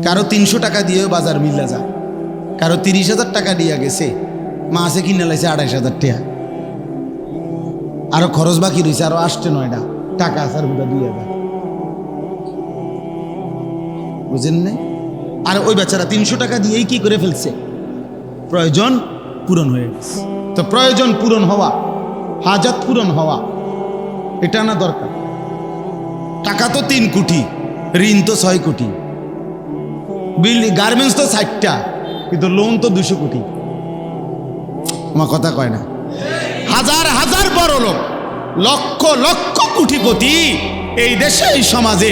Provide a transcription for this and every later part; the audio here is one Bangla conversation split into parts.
কারো ৩০০ টাকা দিয়েও বাজার মিলা যায়, কারো ৩০,০০০ টাকা দিয়া গেছে, মাসে কিনে লাইছে ২৮,০০০ টাকা, আরো খরচ বাকি রয়েছে, আরো আসছে ৯টা টাকা আসার হুদা ২,০০০, বুঝেন নাই? আর ওই বেচারা ৩০০ টাকা দিয়েই কি করে ফেলছে, প্রয়োজন পূরণ হয়ে গেছে। তো প্রয়োজন পূরণ হওয়া, হাজাত পূরণ হওয়া, এটা না দরকার। টাকা তো ৩ কোটি, ঋণ তো ৬ কোটি, গার্মেন্টস তো ৬০টা, কিন্তু লোন তো ২০০ কোটি। আমার কথা কয় না? হাজার হাজার বড় লোক, লক্ষ লক্ষ কোটিপতি এই দেশে, এই সমাজে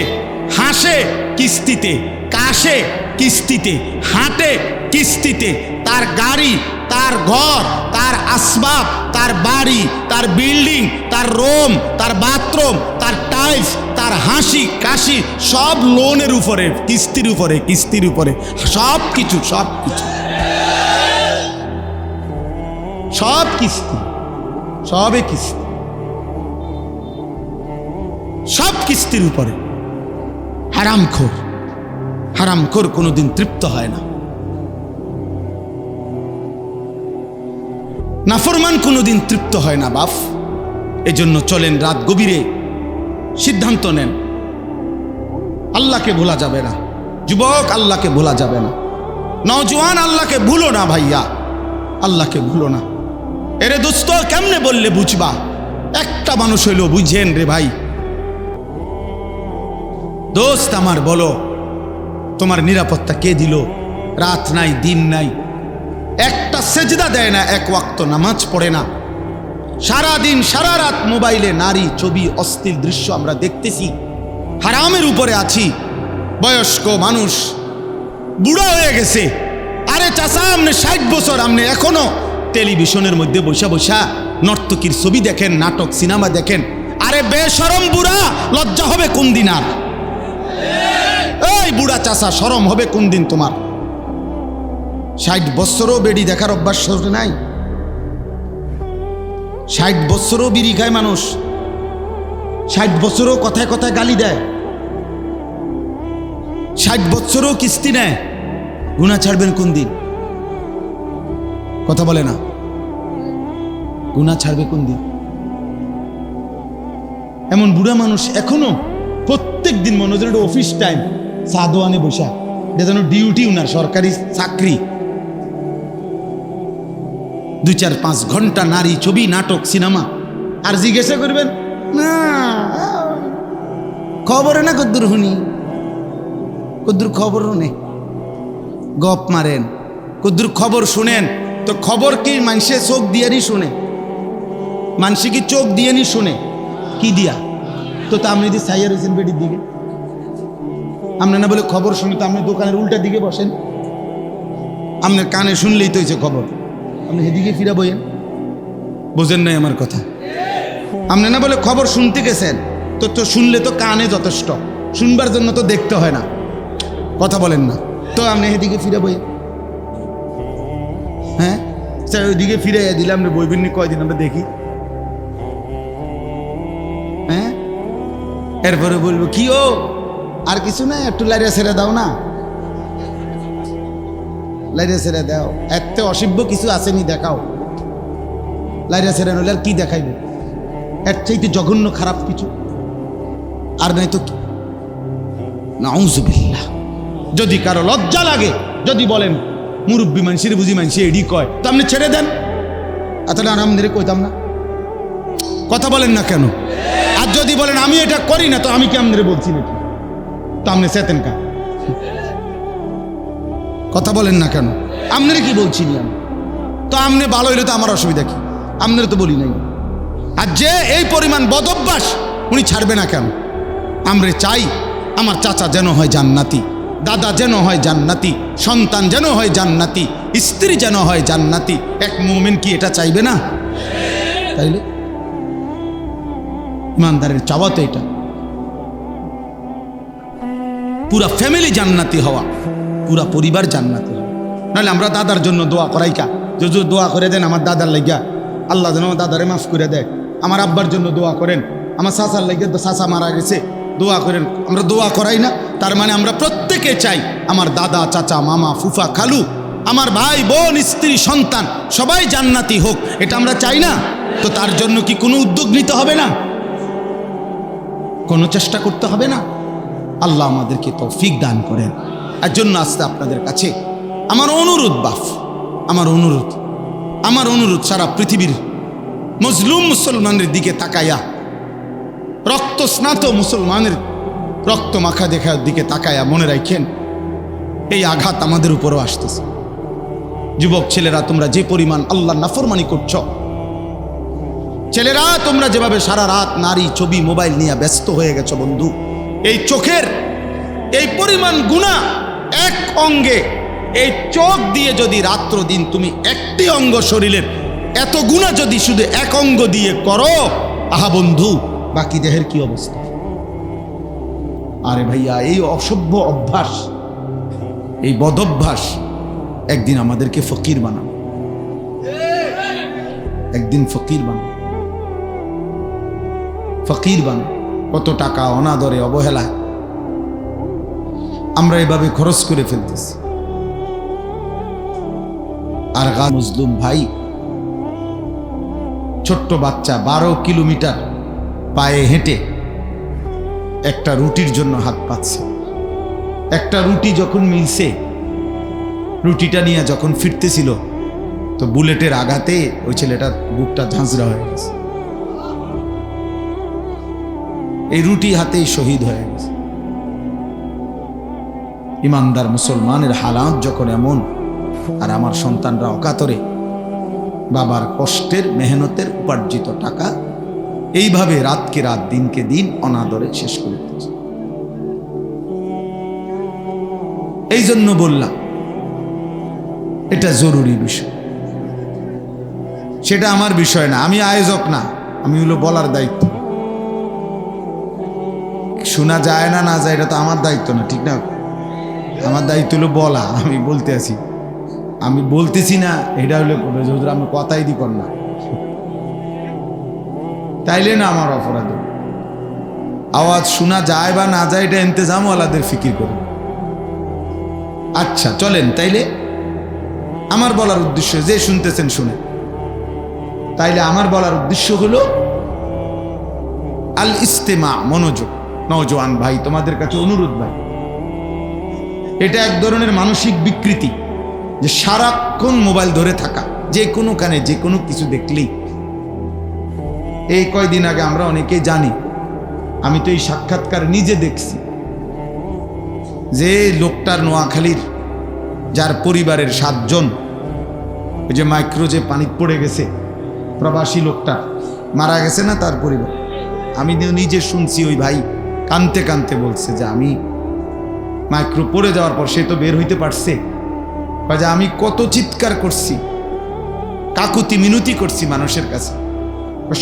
হাসে কিস্তিতে, কাশে কিস্তিতে, হাঁটে কিস্তিতে, তার গাড়ি, তার ঘর, তার আসবাব, তার বাড়ি, তার বিল্ডিং, তার রুম, তার বাথরুম, তার টাইলস, তার হাসি কাশি সব লোনের উপরে, কিস্তির উপরে, কিস্তির উপরে, সব কিছু, সব কিছু, সব কিস্তি, সবে কিস্তি, সব কিস্তির উপরে। হারামখোর, হারামখোর কোনোদিন তৃপ্ত হয় না, নাফরমান কোনোদিন তৃপ্ত হয় না বাপ। এজন্য চলেন রাত গভীরে সিদ্ধান্ত নেন, আল্লাহকে ভোলা যাবে না। যুবক, আল্লাহকে ভোলা যাবে না। নওজোয়ান, আল্লাহকে ভুলো না ভাইয়া, আল্লাহকে ভুলো না। এরে দোস্ত, কেমনে বললে বুঝবা? একটা মানুষ হইলো বুঝেন রে ভাই। দোস্ত আমার, বলো তোমার নিরাপত্তা কে দিল? রাত নাই, দিন নাই, একটা সেজদা দেয় না, এক ওয়াক্ত নামাজ পড়ে না, সারা দিন সারা রাত মোবাইলে নারী ছবি, অশ্লীল দৃশ্য আমরা দেখতেছি, হারামের উপরে আছি। বয়স্ক মানুষ, বুড়া হয়ে গেছে। আরে চাচা, আপনি ৬০ বছর, আপনি এখনো টেলিভিশনের মধ্যে বসা বসা নর্তকীর ছবি দেখেন, নাটক সিনেমা দেখেন। আরে বেশরম বুড়া, লজ্জা হবে কোন দিন? আর এই বুড়া চাচা, শরম হবে কোন দিন তোমার? ৬০ বছরও বেড়ি দেখার অভ্যাস নাই, ৬০ বছরও বিড়ি খায় মানুষ, ৬০ বছরও কথায় কথায় গালি দেয়, ৬০ বছরও কিস্তি নেয়। গুনাহ ছাড়বেন কোন দিন? কথা বলে না, গুনাহ ছাড়বে কোন দিন? এমন বুড়া মানুষ এখনো প্রত্যেক দিন মনে হয় অফিস টাইম, চা দোয়ানে বসা, এটা যেন ডিউটি, উনার সরকারি চাকরি। ২-৪-৫ ঘন্টা নারী ছবি, নাটক, সিনেমা। আর জিজ্ঞাসা করবেন না খবরে না কদ্দুর শুনি, কদ্দুর খবর শুনে গপ মারেন, কদ্দুর খবর শুনেন। তো খবর কি মানুষে চোখ দিয়ারই শুনে? মানুষে কি চোখ দিয়ে নি শুনে? কি দিয়া? তো আপনি যদি সাইয়ার হয়েছেন বেটির দিকে, আপনি না বলে খবর শুনি, তো আপনি দোকানের উল্টা দিকে বসেন, আপনার কানে শুনলেই তো হয়েছে খবর, আপনি সেদিকে ফিরা বইয়েন। বোঝেন নাই আমার কথা? আপনি না বলে খবর শুনতে গেছেন, তো শুনলে তো কানে যথেষ্ট, শুনবার জন্য তো দেখতে হয় না। কথা বলেন না, তো আপনি সেদিকে ফিরা বইয়েন। হ্যাঁ, ওইদিকে ফিরে দিলাম রে, বইবেন নি কয়দিন আমরা দেখি। হ্যাঁ, এরপরে বলবো কি ও আর কিছু না, একটু লাইরা ছেড়ে দাও না, লাইরা ছেড়ে দাও, এত অসভ্য কিছু আসেনি দেখাও। লাইরা ছেড়ে নইলে আর কি দেখাইবে? এর চাইতে জঘন্য খারাপ কিছু আর নাই তো কি? নাউযুবিল্লাহ। যদি কারো লজ্জা লাগে, যদি বলেন মুরব্বী মানুষের বুঝি মানুষ এডি কয়, তো আপনি ছেড়ে দেন, তাহলে আরামদের কইতাম না। কথা বলেন না কেন? আর যদি বলেন আমি এটা করি না, তো আমি কি আপনাদের বলছি নাকি? তো আপনি চেতেন কা? কথা বলেন না কেন? আপনার কি বলছি নি আমি? তো আপনি ভালো হইলে তো আমার অসুবিধা কি? আপনার তো বলি নাই। আর যে এই পরিমাণ বদভ্যাস, উনি ছাড়বে না কেন? আমরা চাই আমার চাচা যেন হয় জান্নাতি, দাদা যেন হয় জান্নাতি, সন্তান যেন হয় জান্নাতি, স্ত্রী যেন হয় জান্নাতি। এক মুমিন কি এটা চাইবে না? তাইলে ইমানদারের চাওয়া তো এটা, পুরা ফ্যামিলি জান্নাতি হওয়া, পুরা পরিবার জান্নাতি হওয়া। নাহলে আমরা দাদার জন্য দোয়া করাই কা, যদি দোয়া করে দেন আমার দাদার লাগিয়া, আল্লাহ যেন দাদারে মাফ করে দেয়। আমার আব্বার জন্য দোয়া করেন, আমার চাচার লাগিয়া, চাচা মারা গেছে, দোয়া করেন, আমরা দোয়া করাই না? তার মানে আমরা প্রত্যেকে চাই আমার দাদা, চাচা, মামা, ফুফা, খালু, আমার ভাই, বোন, স্ত্রী, সন্তান সবাই জান্নাতি হোক, এটা আমরা চাই না? তো তার জন্য কি কোনো উদ্যোগ নিতে হবে না? কোনো চেষ্টা করতে হবে না? আল্লাহ আমাদেরকে তৌফিক দান করেন। এর জন্য আসতে আপনাদের কাছে আমার অনুরোধ, বাপ, আমার অনুরোধ সারা পৃথিবীর মজলুম মুসলমানের দিকে তাকায়া, রক্ত স্নাত মুসলমানের রক্ত মাখা দেখার দিকে তাকায়া মনে রাখেন এই আঘাত আমাদের উপরও আসতেছে। যুবক ছেলেরা, তোমরা যে পরিমাণ আল্লাহর নাফরমানি করছো, ছেলেরা তোমরা যেভাবে সারা রাত নারী, ছবি, মোবাইল নিয়ে ব্যস্ত হয়ে গেছো বন্ধু, এই চোখের এই পরিমাণ গুনাহ এক অঙ্গে, এই চোখ দিয়ে যদি রাত্র দিন তুমি একটি অঙ্গ শরীরের এত গুনাহ যদি শুধু এক অঙ্গ দিয়ে করো, আহা বন্ধু, বাকি দেহের কি অবস্থা? আরে ভাইয়া, এই অসভ্য অভ্যাস, এই বদভ্যাস একদিন আমাদেরকে ফকির বানাবে, একদিন ফকির বানাবে। কত টাকা অনাদরে, অবহেলায় আমরা এভাবে খরচ করে ফেলতেছি। আর মজলুম ভাই, ছোট্ট বাচ্চা 12 কিলোমিটার পায়ে হেঁটে একটা রুটির জন্য হাত পাচ্ছে। একটা রুটি যখন মিলছে, রুটিটা নিয়ে যখন ফিরতেছিল, তো বুলেটের আঘাতে ওই ছেলেটার বুকটা ঝাঁঝরা হয়ে গেছে। এই রুটি হাতেই শহীদ হয়ে গেছে। ইমানদার মুসলমানের হালাত যখন এমন, আর আমার সন্তানরা অকাতরে বাবার কষ্টের, মেহনতের উপার্জিত টাকা এইভাবে রাতকে রাত, দিনকে দিন অনাদরে শেষ করে দিচ্ছে। এই জন্য বললাম এটা জরুরি বিষয়। সেটা আমার বিষয় না, আমি আয়োজক না, আমি হলো বলার দায়িত্ব। শোনা যায় না না যায় এটা তো আমার দায়িত্ব না, ঠিক না? আমার দায়িত্ব হলো বলা। আমি বলতে আছি, আমি বলতেছি না, এটা হলে হুজুর আমি কথাই দি কর না, তাইলে না আমার অপরাধ। আওয়াজ শোনা যায় বা না যায় এটা ইন্তেজাম ওয়ালাদের ফিকির করুন। আচ্ছা চলেন, তাইলে আমার বলার উদ্দেশ্য, যে শুনতেছেন শুনে, তাইলে আমার বলার উদ্দেশ্য হলো আল ইস্তেমা, মনোযোগ। নওজোয়ান ভাই, তোমাদের কাছে অনুরোধ ভাই, এটা এক ধরনের মানসিক বিকৃতি যে সারাক্ষণ মোবাইল ধরে থাকা, যে কোনো কানে যে কোনো কিছু দেখলেই। এই কয়দিন আগে আমরা অনেকেই জানি, আমি তো এই সাক্ষাৎকার নিজে দেখছি, যে লোকটার নোয়াখালীর, যার পরিবারের 7 জন, ওই যে মাইক্রো যে পানি পড়ে গেছে, প্রবাসী লোকটা মারা গেছে না, তার পরিবার। আমি নিজে শুনছি, ওই ভাই কানতে কানতে বলছে যে আমি মাইক্রো পড়ে যাওয়ার পর, সে তো বের হইতে পারছে, যে আমি কত চিৎকার করছি, কাকুতি মিনতি করছি মানুষের কাছে।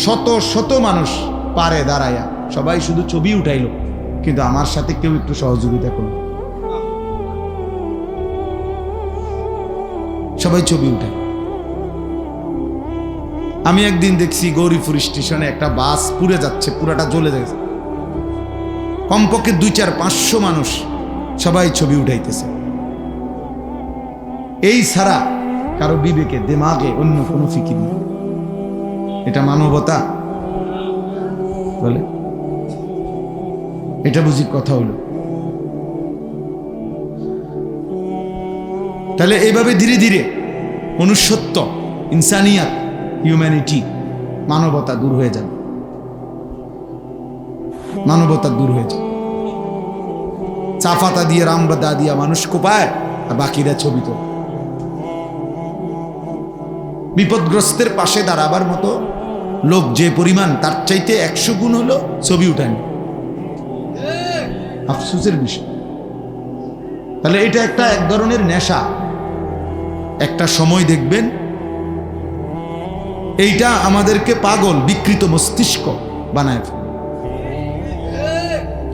শত শত মানুষ পারে দাঁড়াইয়া, সবাই শুধু ছবি উঠাইল, কিন্তু আমার সাথে কেউ একটু সহযোগিতা করল। সবাই ছবি উঠায়। আমি একদিন দেখছি গৌরীপুর স্টেশনে একটা বাস পুড়ে যাচ্ছে, পুরাটা জ্বলে যাচ্ছে, কমপক্ষে 200-500 মানুষ সবাই ছবি উঠাইতেছে। এই ছাড়া কারো বিবেকে, দিমাগে অন্য কোনো ফিকির নেই। এটা মানবতা বলে? এটা বুঝি কথা হলো? তাহলে এইভাবে ধীরে ধীরে মনুষ্যত্ব, ইনসানিয়াত, হিউম্যানিটি, মানবতা দূর হয়ে যাবে। মানবতা দূর হয়ে যাবে। চাফাতা দিয়ে, রামবাদা দিয়া মানুষ কোপায়, আর বাকিরা ছবি তো। বিপদগ্রস্তের পাশে দাঁড়াবার মতো লোক যে পরিমাণ, তার চাইতে 100 গুণ হলো ছবি উঠায়নি। আফসোসের বিষয়। তাহলে এটা একটা এক ধরনের নেশা। একটা সময় দেখবেন এইটা আমাদেরকে পাগল, বিকৃত মস্তিষ্ক বানায়।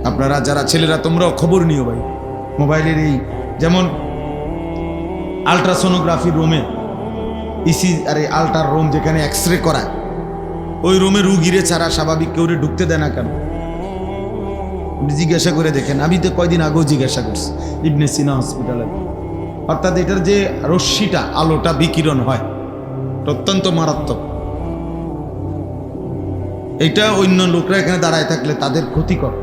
আপনারা যারা ছেলেরা, তোমরাও খবর নিও ভাই, মোবাইলের এই যেমন আলট্রাসোনোগ্রাফি রুমে, ইসি আর আলট্রার রুম যেখানে এক্সরে করায়, ওই রুমে রুগীরে ছাড়া স্বাভাবিক কেউ ঢুকতে দেয় না। কেন? জিজ্ঞাসা করে দেখেন, আমি তো কয়দিন আগেও জিজ্ঞাসা করছি ইবনে সিনা হসপিটালে। অর্থাৎ এটার যে রশ্মিটা, আলোটা বিকিরণ হয়, অত্যন্ত মারাত্মক। এটা অন্য লোকরা এখানে দাঁড়ায় থাকলে তাদের ক্ষতিকর।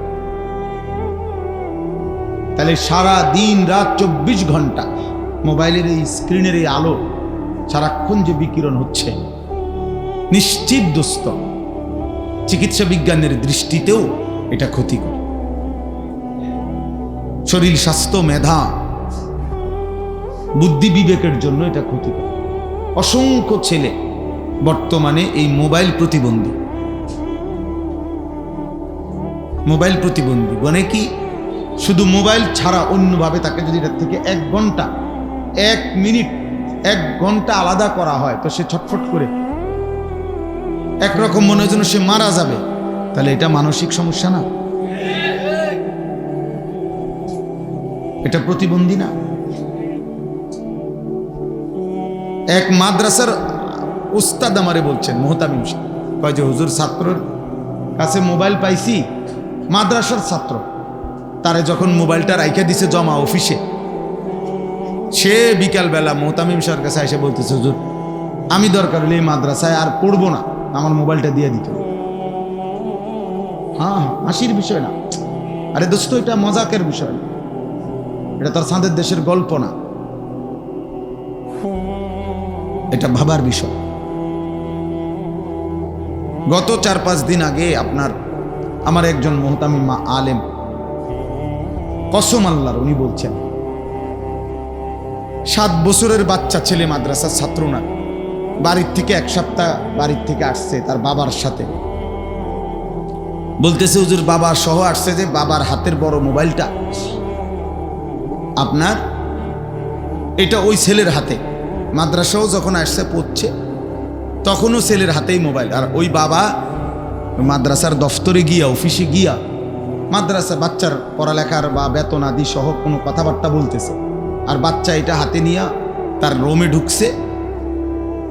তাহলে সারা দিন রাত 24 ঘন্টা মোবাইলের এই স্ক্রিনের এই আলো সারাক্ষণ যে বিকিরণ হচ্ছে, নিশ্চিত দোস্ত চিকিৎসা বিজ্ঞানের দৃষ্টিতেও এটা ক্ষতিকর। শরীর স্বাস্থ্য, মেধা, বুদ্ধি বিবেকের জন্য এটা ক্ষতিকর। অসংখ্য ছেলে বর্তমানে এই মোবাইল প্রতিবন্ধী। মোবাইল প্রতিবন্ধী মানে কি, শুধু মোবাইল ছাড়া অন্যভাবে তাকে যদি এটার থেকে 1 ঘন্টা 1 মিনিট 1 ঘন্টা আলাদা করা হয় তো সে ছটফট করে একরকম মনে হয় যেন সে মারা যাবে। তাহলে এটা মানসিক সমস্যা না? এটা প্রতিবন্ধী না? এক মাদ্রাসার উস্তাদ আমারে বলছেন, মোহতামিম সাহেব, কয় যে হুজুর ছাত্রর কাছে মোবাইল পাইছি, মাদ্রাসার ছাত্র, তারে যখন মোবাইলটা রাইখা দিছে জমা অফিসে, সে বিকালবেলা মোহতামিম সাহেবের কাছে এসে বলতেছে, হুজুর আমি দরকার হলে এই মাদ্রাসায় আর পড়বো না, আমার মোবাইলটা দিয়ে দিত। হ্যাঁ, হাসির বিষয় না। আরে দোস্ত, এটা মজাকের বিষয় না, এটা তার চাঁদের দেশের গল্প না, এটা ভাবার বিষয়। গত 4-5 দিন আগে আমার একজন মোহতামিম আলেম, কসম আল্লাহর, উনি বলছেন 7 বছরের বাচ্চা ছেলে, মাদ্রাসার ছাত্র না, বাড়ির থেকে 1 সপ্তাহ বাড়ির থেকে আসছে তার বাবার সাথে। বলতেছে হুজুর বাবা সহ আসছে, যে বাবার হাতের বড় মোবাইলটা আপনার, এটা ওই ছেলের হাতে। মাদ্রাসাও যখন আসছে পড়ছে তখনও ছেলের হাতেই মোবাইল। আর ওই বাবা মাদ্রাসার দফতরে গিয়া, অফিসে গিয়া মাদ্রাসা বাচ্চার পড়ালেখার বা বেতন আদি সহ কোনো কথাবার্তা বলতেছে, আর বাচ্চা এটা হাতে নিয়ে তার রোমে ঢুকছে।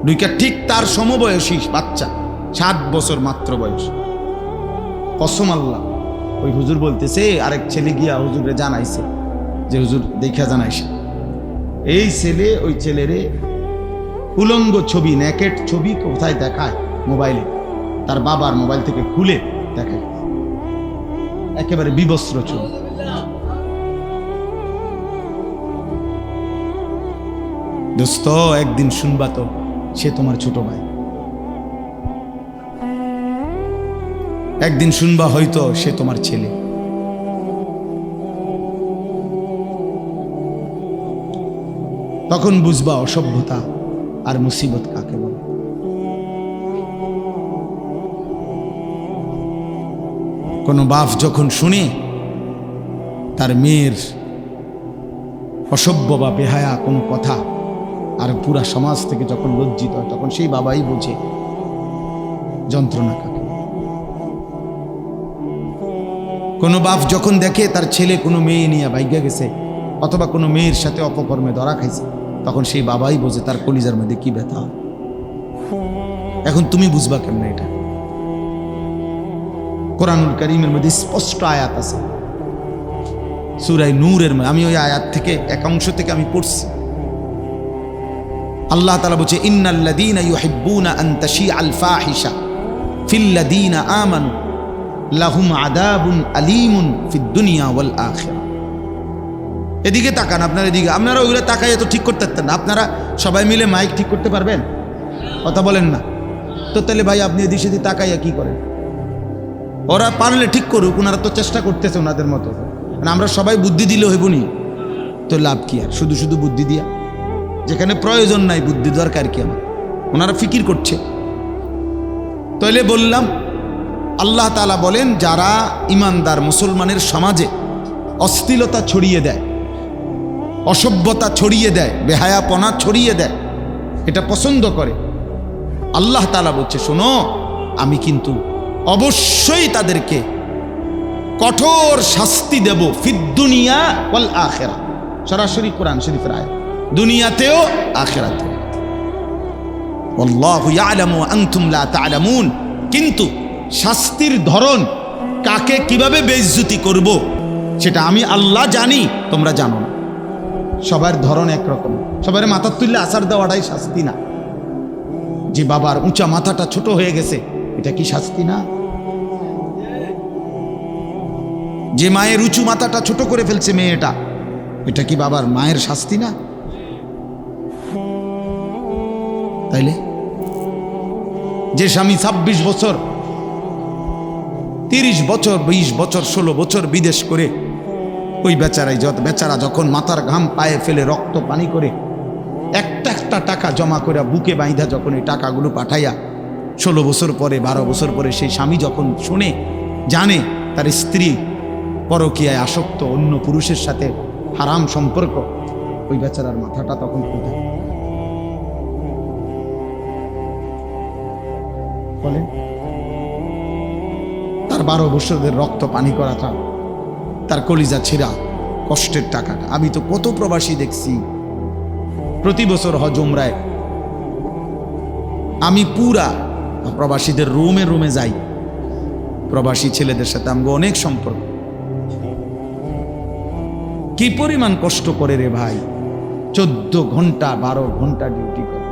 ঢুকা ঠিক তার সমবয়সী বাচ্চা, 7 বছর মাত্র বয়স। কসম আল্লাহ, ওই হুজুর বলতেছে আরেক ছেলে গিয়া হুজুরে জানাইছে যে হুজুর দেখা জানাইছে, এই ছেলে ওই ছেলেরে উলঙ্গ ছবি, নেকেট ছবি কোথায় দেখায় মোবাইলে, তার বাবার মোবাইল থেকে খুলে দেখায়, একেবারে বিবস্ত্র ছবি। দোস্ত একদিন শুনবা তো, সে তোমার ছোট ভাই। একদিন শুনবা হয়তো সে তোমার ছেলে। তখন বুঝবা অসভ্যতা আর মুসিবত কাকে বলে। কোন বাপ যখন শুনে তার মেয়ের অসভ্য বা বেহায়া কোনো কথা, আর পুরা সমাজ থেকে যখন লজ্জিত হয়, তখন সেই বাবাই বোঝে যন্ত্রণা কাকে। কোনো বাপ যখন দেখে তার ছেলে কোনো মেয়ে নিয়ে ভাইগা গেছে, অথবা কোনো মেয়ের সাথে অপকর্মে ধরা খাইছে, তখন সেই বাবাই বোঝে তার কলিজার মধ্যে কি ব্যথা। এখন তুমি বুঝবা কেমনে এটা? কোরআনুল কারীমের মধ্যে স্পষ্ট আয়াত আছে, সূরা নূরের মধ্যে। আমি ওই আয়াত থেকে এক অংশ থেকে আমি পড়ছি। আল্লাহ তাআলা বলছে, ইন্নাল্লাযীনা ইউহিব্বুনা আন তাশিআল ফাহিশা ফিল্লাযীনা আমানু লাহুম আযাবুন আলীমুন ফিদ দুনিয়া ওয়াল আখিরা। এদিকে তাকান, আপনারা এদিকে, আপনারা ওইগুলো তাকাইয়া তো ঠিক করতে পারতেন না। আপনারা সবাই মিলে মাইক ঠিক করতে পারবেন? কথা বলেন না তো। তাহলে ভাই আপনি এদিকে সেদিকে তাকাইয়া কি করেন? ওরা পারলে ঠিক করুক, ওনারা তো চেষ্টা করতেছে ওনাদের মতো। আমরা সবাই বুদ্ধি দিলে হইব নি? তো লাভ কি আর শুধু শুধু বুদ্ধি দিয়া? যেখানে প্রয়োজন নাই বুদ্ধি দরকার কি আমার? ওনারা ফিকির করছে। তাইলে বললাম, আল্লাহ তাআলা বলেন, যারা ইমানদার মুসলমানের সমাজে অশ্লীলতা ছড়িয়ে দেয়, অসভ্যতা ছড়িয়ে দেয়, বেহায়াপনা ছড়িয়ে দেয়, এটা পছন্দ করে, আল্লাহ তাআলা বলছে, শোনো আমি কিন্তু অবশ্যই তাদেরকে কঠোর শাস্তি দেব, ফিদ দুনিয়া ওয়াল আখিরা। সরাসরি কোরআন শরীফের আয়াত, দুনিয়াতেও আখিরাতেও। আল্লাহু ইয়ালামু ওয়া আনতুম লা তা'লামুন। কিন্তু শাস্তির ধরন কাকে কিভাবে বেইজ্জতি করব সেটা আমি আল্লাহ জানি, তোমরা জানো না। সবার ধরন একরকম, সবার মাথা তুললে আসার দেওয়াটাই শাস্তি না? যে বাবার উঁচা মাথাটা ছোট হয়ে গেছে, এটা কি শাস্তি না? যে মায়ের উঁচু মাথাটা ছোট করে ফেলছে মেয়েটা, এটা কি বাবার মায়ের শাস্তি না? তাইলে যে স্বামী 26 বছর 30 বছর 20 বছর 16 বছর বিদেশ করে, ওই বেচারা যখন মাথার ঘাম পায়ে ফেলে রক্ত পানি করে একটা একটা টাকা জমা করে বুকে বাইন্ধা যখন এই টাকাগুলো পাঠাইয়া 16 বছর পরে 12 বছর পরে সেই স্বামী যখন শুনে জানে তার স্ত্রী পরকীয়ায় আসক্ত, অন্য পুরুষের সাথে হারাম সম্পর্ক, ওই বেচারার মাথাটা তখন কোথায়? বলেন, তার 12 বছরের রক্ত পানি করাটা, তার কলিজা ছিঁড়া কষ্টের টাকাটা। আমি তো কত প্রবাসী দেখছি প্রতি বছর হজ উমরায়, আমি পুরা প্রবাসীদের রুমে রুমে যাই, প্রবাসী ছেলেদের সাথে আমাকে অনেক সম্পর্ক। কি পরিমাণ কষ্ট করে রে ভাই, 14 ঘন্টা 12 ঘন্টা ডিউটি করে,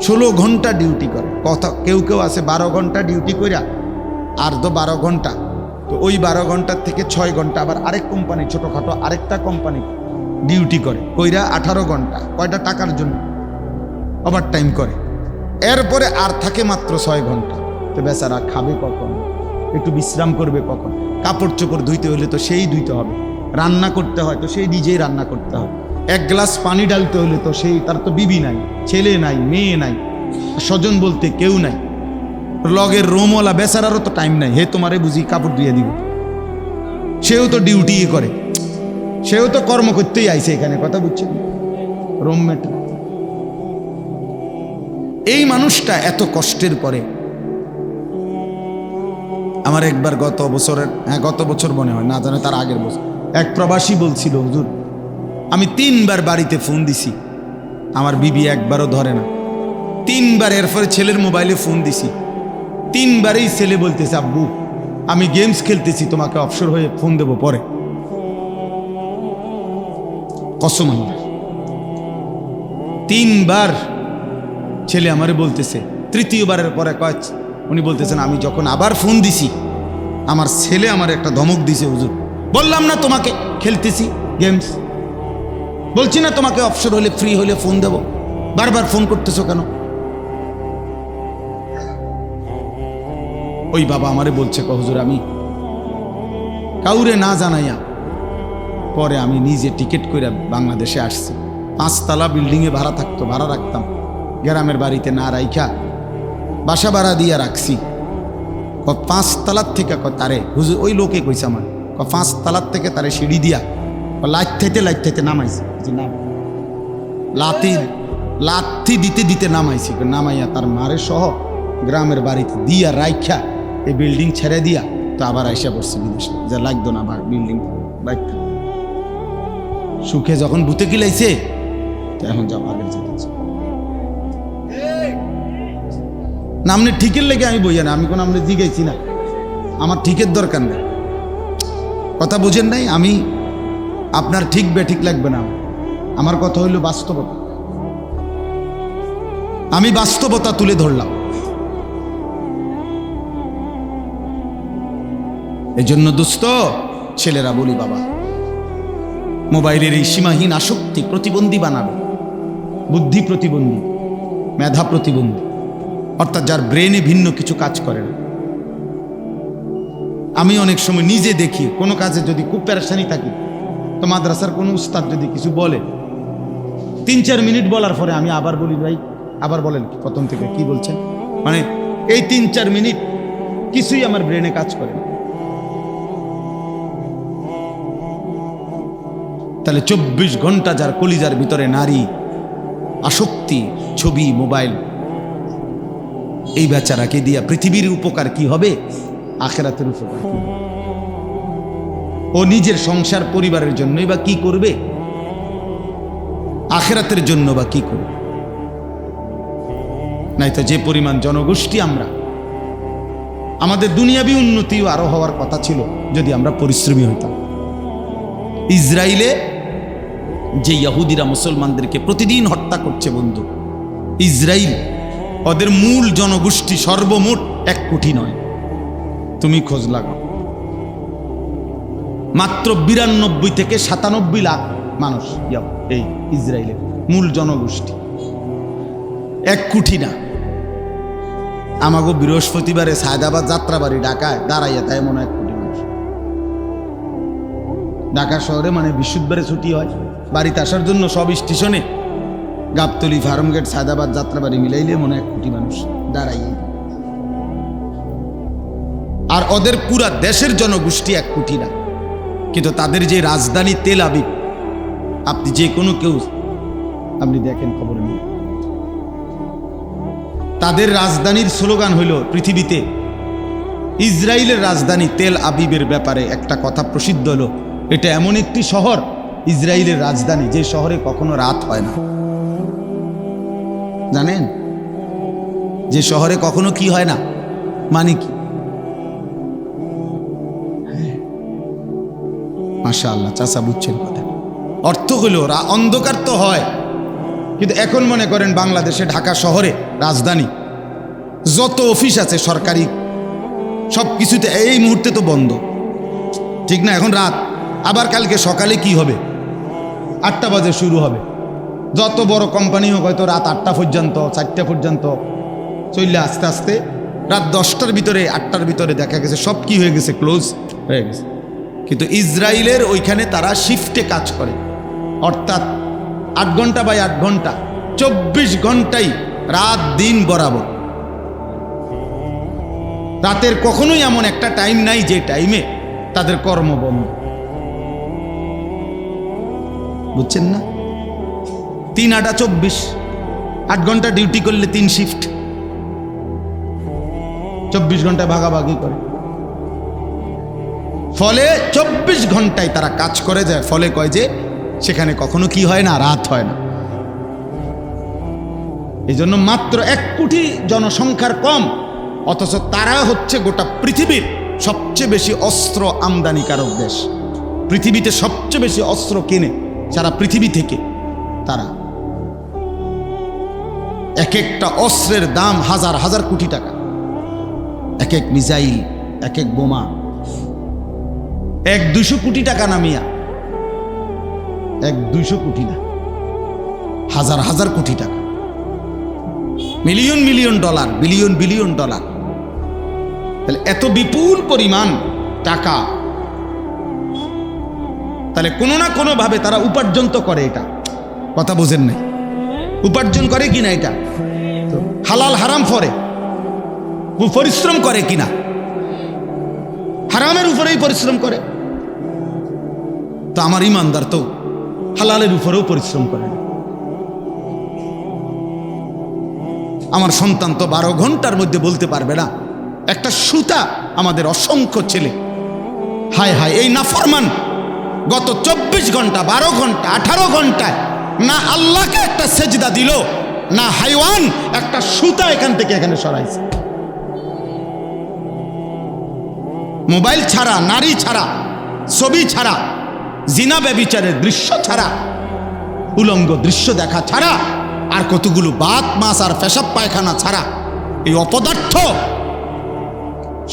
16 ঘন্টা ডিউটি করে। কথা কেউ কেউ আছে 12 ঘন্টা ডিউটি কইরা আর তো 12 ঘন্টা, তো ওই 12 ঘন্টার থেকে 6 ঘন্টা আবার আরেক কোম্পানি, ছোটখাটো আরেকটা কোম্পানি ডিউটি করে, কইরা 18 ঘন্টা। কয়টা টাকার জন্য? ওভার টাইম করে। এরপরে আর থাকে মাত্র 6 ঘন্টা। তো বেচারা খাবে কখন, একটু বিশ্রাম করবে কখন? কাপড় চোপড় ধুইতে হলে তো সেই ধুইতে হবে, রান্না করতে হয় তো সেই নিজেই রান্না করতে হবে, এক গ্লাস পানি ডালতে হলে তো সেই, তার তো বিবি নাই, ছেলে নাই, মেয়ে নাই, স্বজন বলতে কেউ নাই, লগের রোমওয়ালা বেচারারও তো টাইম নাই, হে তোমারে বুঝি কাপড় ধুয়ে দিব। সেও তো ডিউটি করে, সেও তো কর্ম করতেই আইছে এখানে, কথা বুঝছেন? রুমমেট। এই মানুষটা এত কষ্টের পরে, আমার একবার গত বছর মনে হয়, না জানে তার আগের বছর, এক প্রবাসী বলছিল, হুজুর আমি 3 বার বাড়িতে ফোন দিছি, আমার বিবি একবারও ধরে না। 3 বার, এরপরে ছেলের মোবাইলে ফোন দিছি, 3 বারেই ছেলে বলতেছে, আব্বু আমি গেমস খেলতেছি, তোমাকে অবসর হয়ে ফোন দেব পরে। কসম আল্লাহ, 3 বার ছেলে আমারে বলতেছে। তৃতীয়বারের পরে উনি বলতেছেন, আমি যখন আবার ফোন দিছি, আমার ছেলে আমার একটা ধমক দিছে, হুজুর বললাম না তোমাকে খেলতেছি গেমস, বলছি না তোমাকে অবসর হলে ফ্রি হলে ফোন দেব, বারবার ফোন করতেছো কেন? ওই বাবা আমারে বলছে, হুজুর আমি কাউরে না জানাইয়া পরে আমি নিজে টিকিট করে বাংলাদেশে আসছি। 5 তলা বিল্ডিংয়ে ভাড়া রাখতাম, গ্রামের বাড়িতে না রাইখা বাসা ভাড়া দিয়ে রাখছি। 5 তলার থেকে তারে হুজুর, ওই লোকে কইছে আমার, 5 তলার থেকে তারে সিঁড়ি দিয়া লাইতে নামাইছে, লাথি দিতে নামাইছি, নামাইয়া তার মারে সহ গ্রামের বাড়িতে দিয়া রাইখা এই বিল্ডিং ছেড়ে দিয়া তো আবার আইসা পড়ছে বিদেশে, যে লাগতো না বিল্ডিং বাইক। সুখে যখন ভূতে কিলাইছে, তো এখন যাও আগের যেতেছে। না আপনি ঠিকের লেগে আমি বইয়া না, আমি কোনো আপনি জিগাইছি না, আমার ঠিকের দরকার নেই, কথা বুঝেন নাই? আমি আপনার ঠিক বেঠিক লাগবে না, আমার কথা হইল বাস্তবতা, আমি বাস্তবতা তুলে ধরলাম। এই জন্য দোস্ত ছেলেরা বলি, বাবা মোবাইলের এই সীমাহীন আসক্তি প্রতিবন্ধী বানাবে, বুদ্ধি প্রতিবন্ধী, মেধা প্রতিবন্ধী, অর্থাৎ যার ব্রেনে ভিন্ন কিছু কাজ করে না। আমি অনেক সময় নিজে দেখি, কোনো কাজে যদি খুব পেরেশানি থাকি, তো মাদ্রাসার কোনো উস্তাদ যদি কিছু বলে, 3-4 মিনিট বলার পরে আমি আবার বলি, ভাই আবার বলেন প্রথম থেকে কি বলছেন, মানে এই 3-4 মিনিট কিছুই আমার ব্রেনে কাজ করে না। তাহলে 24 ঘন্টা যার কলিজার ভিতরে নারী আসক্তি, ছবি, মোবাইল, এই বেচারাকে দিয়া পৃথিবীর উপকার কি হবে, আখিরাতের উপকার কি হবে? ও নিজের সংসার পরিবারের জন্যই বা কি করবে, আখিরাতের জন্য বা কি করবে? নাই তো যে পরিমাণ জনগোষ্ঠী আমরা, আমাদের দুনিয়াবি উন্নতিও আরো হওয়ার কথা ছিল যদি আমরা পরিশ্রমী হইতাম। ইসরায়েলে যে ইহুদিরা মুসলমানদেরকে প্রতিদিন হত্যা করছে বন্ধু, ইসরায়েল ওদের মূল জনগোষ্ঠী সর্বমোট 1 কোটি নয়। তুমি খোঁজ লাগাও, মাত্র 92 থেকে 97 লাখ মানুষ এই ইসরায়েলের মূল জনগোষ্ঠী, 1 কোটি না। আমাগো বৃহস্পতিবারে সায়দাবাদ যাত্রাবাড়ি ঢাকায় দাঁড়াইয়া তাই মনে হয় 1 কোটি মানুষ। ঢাকা শহরে মানে বৃহস্পতিবারে ছুটি হয়, বাড়িতে আসার জন্য সব স্টেশনে গাবতলী, ফার্মগেট, সায়দাবাদ, যাত্রাবাড়ি মিলাইলে মনে হয় 1 কোটি মানুষ দাঁড়াইয়া। আর ওদের পুরা দেশের জনগোষ্ঠী 1 কোটি না, কিন্তু তাদের যে রাজধানী তেল আবিব, আপনি যে কোনো কেউ আপনি দেখেন খবর নিয়ে, তাদের রাজধানীর স্লোগান হইল পৃথিবীতে ইসরায়েলের রাজধানী তেল আবিবের ব্যাপারে একটা কথা প্রসিদ্ধ হলো, এটা এমন একটি শহর ইসরায়েলের রাজধানী যে শহরে কখনো রাত হয় না। জানেন যে শহরে কখনো কি হয় না, মানে কি? মাশাআল্লাহ, চাচা বুঝছেন কথা। অর্থ হলো অন্ধকার তো হয়, কিন্তু এখন মনে করেন বাংলাদেশে ঢাকা শহরে রাজধানী যত অফিস আছে সরকারি সব কিছুতে এই মুহূর্তে তো বন্ধ, ঠিক না? এখন রাত, আবার কালকে সকালে কি হবে? 8টা বাজে শুরু হবে। যত বড় কোম্পানি হোক হয়তো রাত 8টা পর্যন্ত, 4টা পর্যন্ত চললে আস্তে আস্তে রাত 10টার ভিতরে, 8টার ভিতরে দেখা গেছে সব কি হয়ে গেছে, ক্লোজ হয়ে গেছে। কিন্তু ইসরায়েলের ওইখানে তারা শিফটে কাজ করে, অর্থাৎ 8 ঘন্টা বাই 8 ঘন্টা, 24 ঘন্টাই রাত দিন বরাবর। রাতের কখনোই এমন একটা টাইম নাই যে টাইমে তাদের কর্ম বন্ধ। বুঝছেন না? 3 8 24, 8 ঘন্টা ডিউটি করলে 3 শিফট, 24 ঘন্টা ভাগাভাগি করে। ফলে 24 ঘন্টায় তারা কাজ করে যায়, ফলে কয় যে সেখানে কখনো কি হয় না, রাত হয় না। এই জন্য মাত্র 1 কোটি জনসংখ্যার কম, অথচ তারা হচ্ছে গোটা পৃথিবীর সবচেয়ে বেশি অস্ত্র আমদানিকারক দেশ। পৃথিবীতে সবচেয়ে বেশি অস্ত্র কেনে সারা পৃথিবী থেকে তারা। এক একটা অস্ত্রের দাম হাজার হাজার কোটি টাকা, এক এক মিসাইল, এক এক বোমা 100-200 কোটি টাকা না মিয়া, 100-200 কোটি না, হাজার হাজার কোটি টাকা, million million dollar, billion billion dollar. তাহলে এত বিপুল পরিমাণ টাকা, তাহলে কোনো না কোনো ভাবে তারা উপার্জন তো করে। এটা কথা বোঝেন নাই? উপার্জন করে কিনা, এটা হালাল হারাম ফরে পরিশ্রম করে কিনা, হারামের উপরেই পরিশ্রম করে। তো আমার ইমানদার তো হালালের উপরেও পরিশ্রম করে না। আমার সন্তান তো 12 ঘন্টার মধ্যে বলতে পারবে না একটা সুতা। আমাদের অসংখ্য ছেলে, হায় হায়, এই নাফরমান গত 24 ঘন্টা, 12 ঘন্টা, 18 ঘন্টায় না আল্লাহকে একটা সেজদা দিল, না হাইওয়ান একটা সুতা এখান থেকে এখানে সরাইছে। মোবাইল ছাড়া, নারী ছাড়া, ছবি ছাড়া, জিনা ব্যভিচারের দৃশ্য ছাড়া, উলঙ্গ দৃশ্য দেখা ছাড়া, আর কতগুলো বাত মাছ আর পেশাব পায়খানা ছাড়া, এই অপদার্থ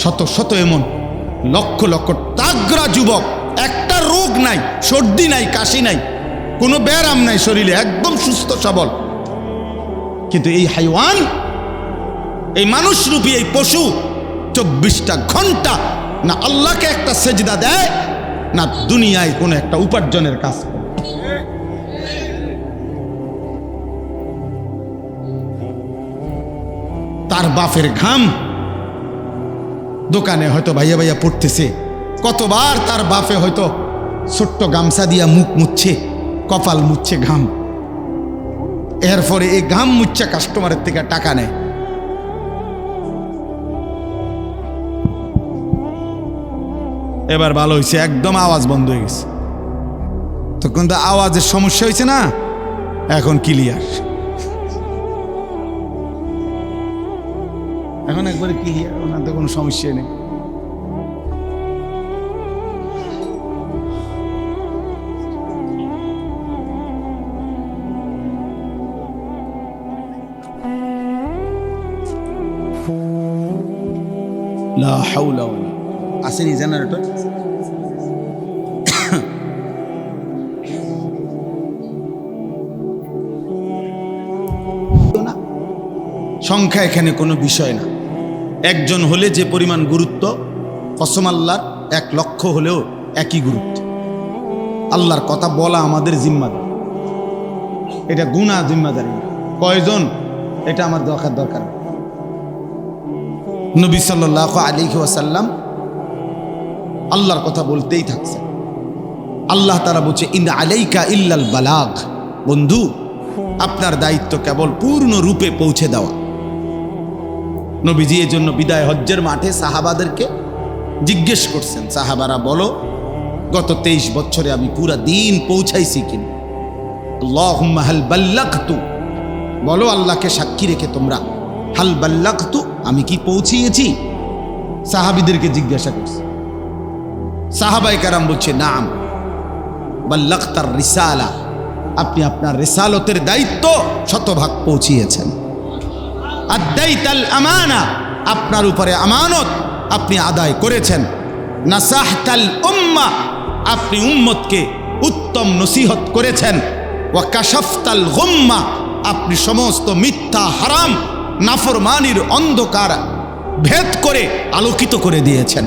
শত শত এমন লক্ষ লক্ষ তাগড়া যুবক, একটা রোগ নাই, সর্দি নাই, কাশি নাই, কোনো ব্যারাম নাই শরীরে, একদম সুস্থ সবল। কিন্তু এই হাইওয়ান, এই মানুষরূপী এই পশু 24টা ঘন্টা না আল্লাহকে একটা সেজদা দেয়, না দুনিয়ায় কোনো একটা উপার্জনের কাজ করে। তার বাপের ঘাম দোকানে হয়তো ভাইয়া ভাইয়া পড়তেছে, কতবার তার বাপে হয়তো ছোট্ট গামছা দিয়া মুখ মুচ্ছে, কপাল মুচ্ছে ঘাম, এরপরে এই ঘাম মুচ্ছা কাস্টমারের থেকে টাকা নেয়। এবার ভালো হয়েছে, একদম আওয়াজ বন্ধ হয়ে গেছে। তখন তো আওয়াজের সমস্যা হয়েছে না, এখন ক্লিয়ার। এখন একবারে ক্লিয়ার, ওনার তো কোনো সমস্যা নেই। লা হাওলা ওয়ালা আসেনি জেনারেটর। সংখ্যা এখানে কোনো বিষয় না। একজন হলে যে পরিমাণ গুরুত্ব, কসম আল্লাহর 1 লক্ষ হলেও একই গুরুত্ব। আল্লাহর কথা বলা আমাদের জিম্মাদার, এটা গুনাহ জিম্মাদারি। কয়জন এটা আমার দরকার। নবী সাল্লাল্লাহু আলাইহি ওয়াসাল্লাম আল্লাহর কথা বলতেই থাকছে। আল্লাহ তাআলা বলছে ইন আলাইকা ইল্লাল বালাগ, বন্ধু আপনার দায়িত্ব কেবল পূর্ণ রূপে পৌঁছে দেওয়া। নবীজি এর জন্য বিদায় হজ্জের মাঠে সাহাবাদেরকে জিজ্ঞেস করছেন, সাহাবারা বলো গত 23 বছরে আমি পুরা দিন পৌঁছাইছি কিনা? আল্লাহুম্মা হাল বাল্লাগতু, বলো আল্লাহকে সাক্ষী রেখে তোমরা, হাল বাল্লাগতু, আমি কি পৌঁছিয়েছি? সাহাবীদেরকে জিজ্ঞাসা করছে। সাহাবায়ে কেরাম বলছে নাম বাল্লাগতার রিসালা, আপনি আপনার রিসালতের দায়িত্ব শতভাগ পৌঁছিয়েছেন। আদাইতাল আমানা, আপনার উপরে আমানত আপনি আদায় করেছেন। নাসাহতাল উম্মাহ, আপনি উম্মতকে উত্তম নসিহত করেছেন। ওয়া কাশাফতাল গুম্মা, আপনি সমস্ত মিথ্যা হারাম নাফরমানির অন্ধকার ভেদ করে আলোকিত করে দিয়েছেন।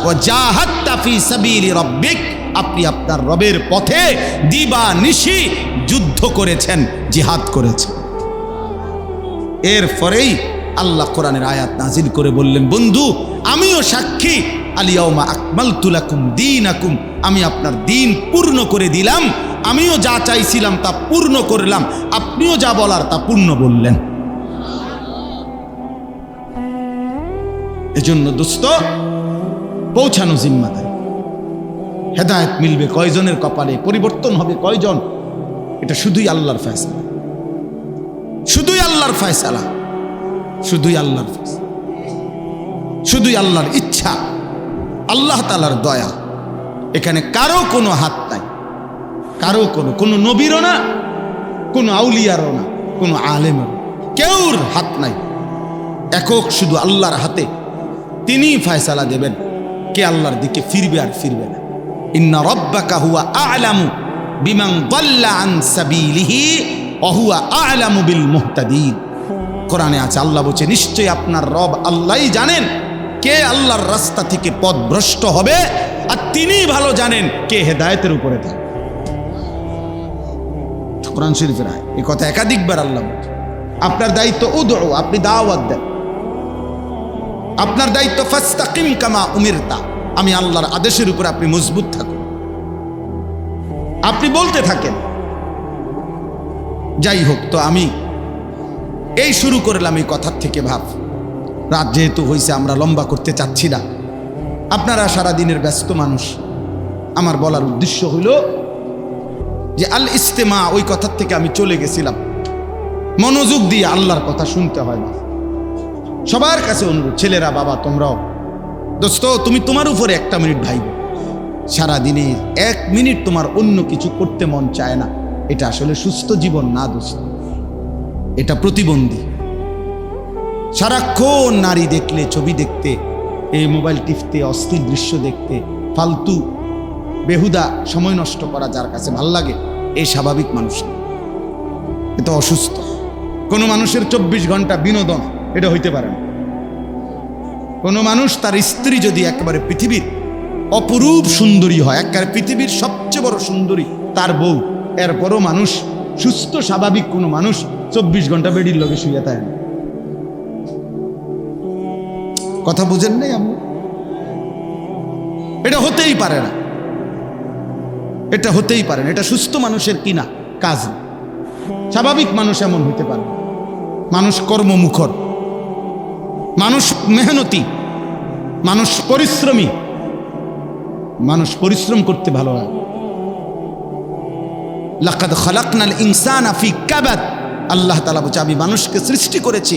ওয়া জাহাদতা ফি সাবিলি রাব্বিক, আপনি আপনার রবের পথে দিবা নিশি যুদ্ধ করেছেন, জিহাদ করেছেন। এরপরেই আল্লাহ কোরআনের আয়াত নাজিল করে বললেন, বন্ধু আমিও সাক্ষী, আলিয়াউমা আকমালতু লাকুম দীনাকুম, আমি আপনার দিন পূর্ণ করে দিলাম। আমিও যা চাইছিলাম তা পূর্ণ করলাম, আপনিও যা বলার তা পূর্ণ বললেন। এজন্য দোস্ত পৌঁছানো জিম্মাদারি। হেদায়েত মিলবে কয়জনের কপালে, পরিবর্তন হবে কয়জন, এটা শুধুই আল্লাহর ফয়সালা, শুধুই আল্লাহর ফয়সালা, শুধুই আল্লাহর ফয়সালা, শুধুই আল্লাহর ইচ্ছা, আল্লাহ তাআলার দয়া। এখানে কারো কোনো হাত নাই, কারো কোনো নবীরও না, কোনো আউলিয়ারও না, কোনো আলেমেরও, কেউর হাত নাই। একক শুধু আল্লাহর হাতে, তিনিই ফয়সালা দেবেন কে আল্লাহর দিকে ফিরবে আর ফিরবে না। ইন্না রাব্বাকা হুয়া আ'লামু বিমান দাল্লা আন সাবিলিহি ওয়া হুয়া আ'লামু বিল মুহতাদিন। কোরআনে আছে, আল্লাহ বলছে নিশ্চয়ই আপনার রব আল্লাহই জানেন কে আল্লাহর রাস্তা থেকে পথভ্রষ্ট হবে, আর তিনিই ভালো জানেন কে হেদায়েতের উপরে থাকবে। কোরআন শরীফের আয়াত, এই কথা একাধিকবার আল্লাহ বলছে। আপনার দায়িত্ব উদউ, আপনি দাওয়াত দেন। আপনার দায়িত্ব ফাস্তাকিম কামা উমিরতা, আমি আল্লাহর আদেশের উপর আপনি মজবুত থাকুন, আপনি বলতে থাকেন। যাই হোক, তো আমি এই শুরু করলাম এই কথার থেকে। ভাব রাত যেহেতু হয়েছে, আমরা লম্বা করতে চাচ্ছি না, আপনারা সারা দিনের ব্যস্ত মানুষ। আমার বলার উদ্দেশ্য হইল যে আল ইস্তেমা, ওই কথার থেকে আমি চলে গেছিলাম। মনোযোগ দিয়ে আল্লাহর কথা শুনতে হয় না। সবার কাছে অনুরোধ, ছেলেরা বাবা তোমরাও, দোস্ত তুমি তোমার উপরে 1 মিনিট ভাইব। সারাদিনে 1 মিনিট তোমার অন্য কিছু করতে মন চায় না, এটা আসলে সুস্থ জীবন না দোস্ত, এটা প্রতিবন্ধী। সারাক্ষণ নারী দেখলে, ছবি দেখতে, এই মোবাইল টিপতে, অস্থির দৃশ্য দেখতে, ফালতু বেহুদা সময় নষ্ট করা যার কাছে ভাল লাগে, এই স্বাভাবিক মানুষ না, এটা অসুস্থ। কোনো মানুষের 24 ঘন্টা বিনোদন এটা হইতে পারে না। কোনো মানুষ তার স্ত্রী যদি একেবারে পৃথিবীর অপরূপ সুন্দরী হয়, একেবারে পৃথিবীর সবচেয়ে বড় সুন্দরী তার বউ, এরপরও মানুষ সুস্থ স্বাভাবিক কোনো মানুষ 24 ঘন্টা বেডির লগে শুয়ে থাকে না। কথা বুঝেন নাই আমি? এটা হতেই পারে না, এটা হতেই পারে না। এটা সুস্থ মানুষের কিনা কাজ না। স্বাভাবিক মানুষ এমন হইতে পারে। মানুষ কর্মমুখর, মানুষ মেহনতি, মানুষ পরিশ্রমী, মানুষ পরিশ্রম করতে ভালো হয়। লাকাদ খালাকনাল ইনসানা ফি কাবাদ, আল্লাহ তাআলা বলছে আমি মানুষকে সৃষ্টি করেছি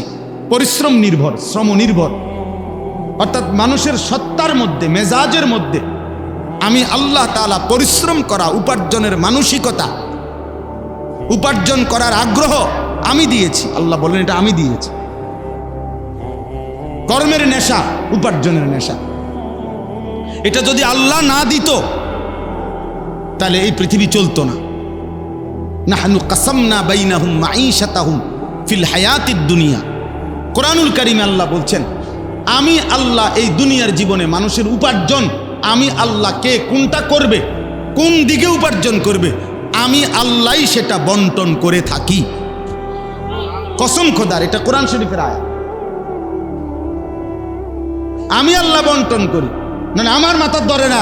পরিশ্রম নির্ভর, শ্রম নির্ভর, অর্থাৎ মানুষের সত্তার মধ্যে, মেজাজের মধ্যে আমি আল্লাহ তাআলা পরিশ্রম করা, উপার্জনের মানসিকতা, উপার্জন করার আগ্রহ আমি দিয়েছি। আল্লাহ বলেন এটা আমি দিয়েছি। কর্মের নেশা, উপার্জনের নেশা, এটা যদি আল্লাহ না দিত তাহলে এই পৃথিবী চলতো না। নাহনু কাসামনা বাইনাহুম মাঈশাতাহুম ফিল হায়াতিদ দুনিয়া। কোরআনুল কারীমে আল্লাহ বলছেন আমি আল্লাহ এই দুনিয়ার জীবনে মানুষের উপার্জন, আমি আল্লাহ কে কোনটা করবে, কোন দিকে উপার্জন করবে, আমি আল্লাহই সেটা বন্টন করে থাকি। কসম খোদার, এটা কোরআন শরীফের আয়াত। আমি আল্লাহ বন্টন করি, না আমার মাথার ধরে না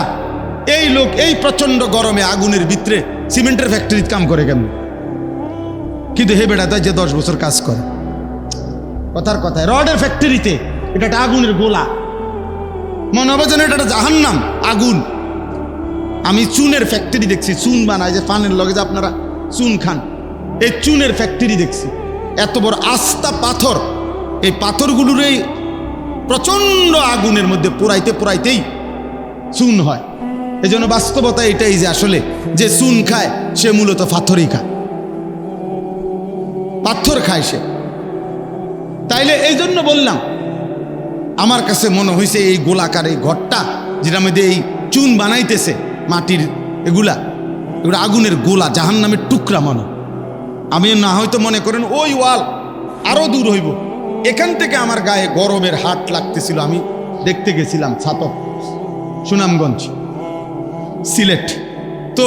এই লোক এই প্রচন্ড গরমে আগুনের ভিতরে সিমেন্টের ফ্যাক্টরিতে কাম করে কেন, কিন্তু হে বেটা তাই যে 10 বছর কাজ করে। কথার কথায় রডের ফ্যাক্টরিতে এটা একটা আগুনের গোলা, মনে হবে যেন এটা একটা জাহান্নাম, আগুন। আমি চুনের ফ্যাক্টরি দেখছি, চুন বানায় যে পানের লগে যে আপনারা চুন খান, এই চুনের ফ্যাক্টরি দেখছি। এত বড় আস্তা পাথর, এই পাথরগুলোর এই প্রচন্ড আগুনের মধ্যে পোড়াইতে পোড়াইতেই চুন হয়। এই জন্য বাস্তবতা এটাই যে আসলে যে চুন খায় সে মূলত পাথরই খায়, পাথর খায় সে। তাইলে এই জন্য বললাম আমার কাছে মনে হয়েছে এই গোলাকার এই ঘরটা যেটা মধ্যে এই চুন বানাইতেছে মাটির, এগুলা আগুনের গোলা, জাহান্নামের টুকরা মনে। আমি না হয়তো মনে করেন ওই ওয়াল আরো দূর হইব, এখান থেকে আমার গায়ে গরমের হাট লাগতেছিল। আমি দেখতে গেছিলাম ছাতক, সুনামগঞ্জ, সিলেট। তো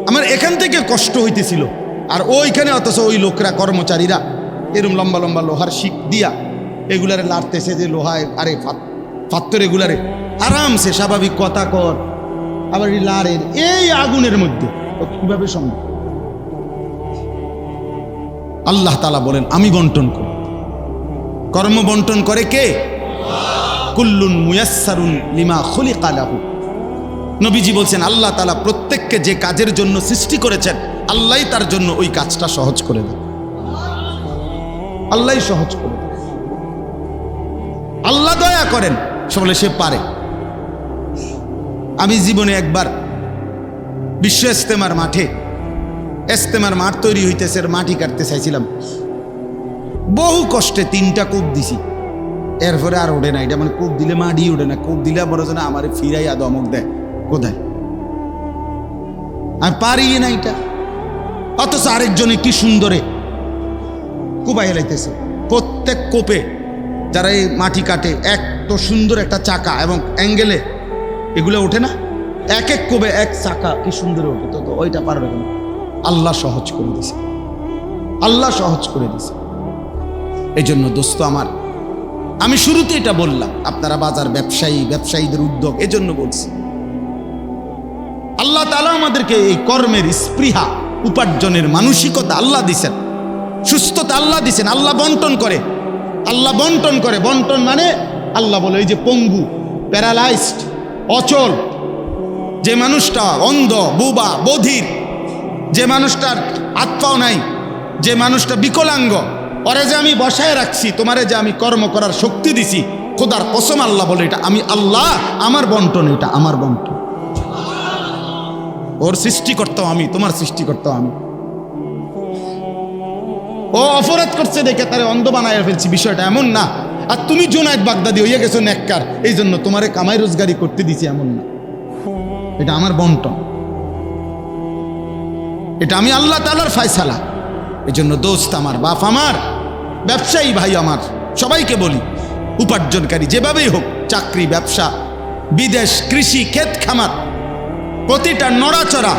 আমার এখান থেকে কষ্ট হইতেছিল, আর ওইখানে অথচ ওই লোকরা, কর্মচারীরা এরম লম্বা লম্বা লোহার শিক দিয়া এগুলারে লাড়তেছে, যে লোহায় আরে পাথর এগুলারে আরামসে স্বাভাবিক কথা কর, আবার লাড়ের এই আগুনের মধ্যে কিভাবে সম্ভব? আল্লাহ তাআলা বলেন আমি বন্টন করি। কর্ম বন্টন করে কে? কুল্লুন মুয়াসসারুন লিমা খুলিকা লাহু। নবীজি বলছেন আল্লাহ তাআলা প্রত্যেককে যে কাজের জন্য সৃষ্টি করেছেন আল্লাহই তার জন্য ওই কাজটা সহজ করে দেন, আল্লাহই সহজ করে দেন। আল্লাহ দয়া করেন, বলে সে পারে। আমি জীবনে একবার বিশ্ব ইজতেমার মাঠে, ইজতেমার মাঠ তৈরি হইতেছে, মাটি কাটতে চাইছিলাম, বহু কষ্টে 3টা কূপ দিছি, এরপরে আর ওঠে না। এটা মানে কূপ দিলে মাটি ওঠে না, কূপ দিলে বড় যেন আমার ফিরাইয়া দমক দেয়, কোথায় আমি পারি না এটা। অথচ আরেকজনে কি সুন্দরে কুপাই হেলাইতেছে। প্রত্যেক কোপে যারা এই মাটি কাটে এত সুন্দর একটা চাকা এবং অ্যাঙ্গেলে এগুলো ওঠে না, এক এক কোপে এক চাকা কি সুন্দর ওঠে। তো ওইটা পারবে কেন? আল্লাহ সহজ করে দিছে, আল্লাহ সহজ করে দিছে। এই জন্য দোস্ত আমার, আমি শুরুতে এটা বললাম, আপনারা বাজার ব্যবসায়ী, ব্যবসায়ীদের উদ্যোগ, এজন্য বলছি আল্লাহ তাআলা আমাদেরকে এই কর্মের স্পৃহা, উপার্জনের মানসিকতা আল্লাহ দিছেন, সুস্থতা আল্লাহ দিছেন। আল্লাহ বন্টন করে, আল্লাহ বন্টন করে। বন্টন মানে আল্লাহ বলে এই যে পঙ্গু, প্যারালাইজড, অচল, যে মানুষটা অন্ধ, বোবা, বধির, যে মানুষটার হাত পাও নাই, যে মানুষটা বিকলাঙ্গ, ওরে যে আমি বসায় রাখছি, তোমারে যে আমি কর্ম করার শক্তি দিছি, খোদার কসম আল্লাহ বলে এটা আমি আল্লাহ, আমার বন্টন, এটা আমার বন্টন। ওর সৃষ্টিকর্তাও আমি, তোমার সৃষ্টিকর্তাও আমি। ও অপরাধ করছে দেখে তারে অন্ধ বানায় ফেলছি, বিষয়টা এমন না। আর তুমি জুনায়েদ বাগদাদি হইয়া গেছো নেককার, এই জন্য তোমারে কামাই রোজগারি করতে দিছি, এমন না। এটা আমার বন্টন, এটা আমি আল্লাহ তাআলার ফয়সালা। এই জন্য দোস্ত আমার, বাপ আমার, ব্যবসায়ী ভাই আমার, সবাইকে বলি, উপার্জনকারী যেভাবেই হোক, চাকরি, ব্যবসা, বিদেশ, কৃষি, ক্ষেত খামার, প্রতিটা নড়াচড়া,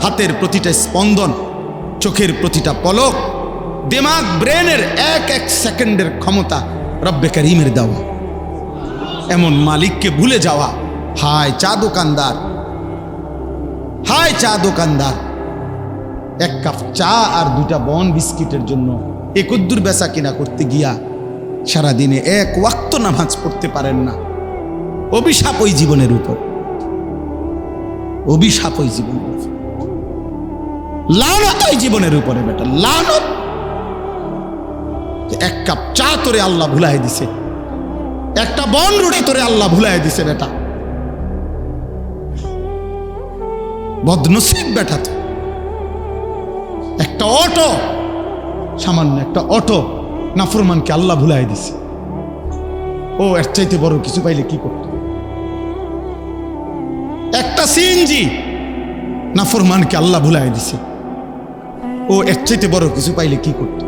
হাতের প্রতিটা স্পন্দন, চোখের প্রতিটা পলক, দিমাগ, ব্রেনের এক এক সেকেন্ডের ক্ষমতা রব্বে করিমের দেওয়া। এমন মালিককে ভুলে যাওয়া, হায় চা দোকানদার, হায় চা দোকানদার, এক কাপ চা আর 2টা বন বিস্কিটের জন্য একদ্দুর বেচা কিনা করতে গিয়া সারাদিনে 1 ওয়াক্ত নামাজ পড়তে পারেন না। অভিশাপ ওই জীবনের উপর, অভিশাপ ওই জীবনের উপর, লানত ওই জীবনের উপরে, বেটা লানত। এক কাপ চা তোরে আল্লাহ ভুলাই দিছে, একটা বন রুটি তোরে আল্লাহ ভুলাই দিছে বেটা। বদনসিব বেটা তো। একটা অটো, সামান্য একটা অটো নাফরমানকে আল্লাহ ভুলাই দিছে। ও এর চাইতে বড় কিছু পাইলে কি করত? একটা সিএনজি নাফরমানকে আল্লাহ ভুলাই দিছে। ও এর চাইতে বড় কিছু পাইলে কি করত?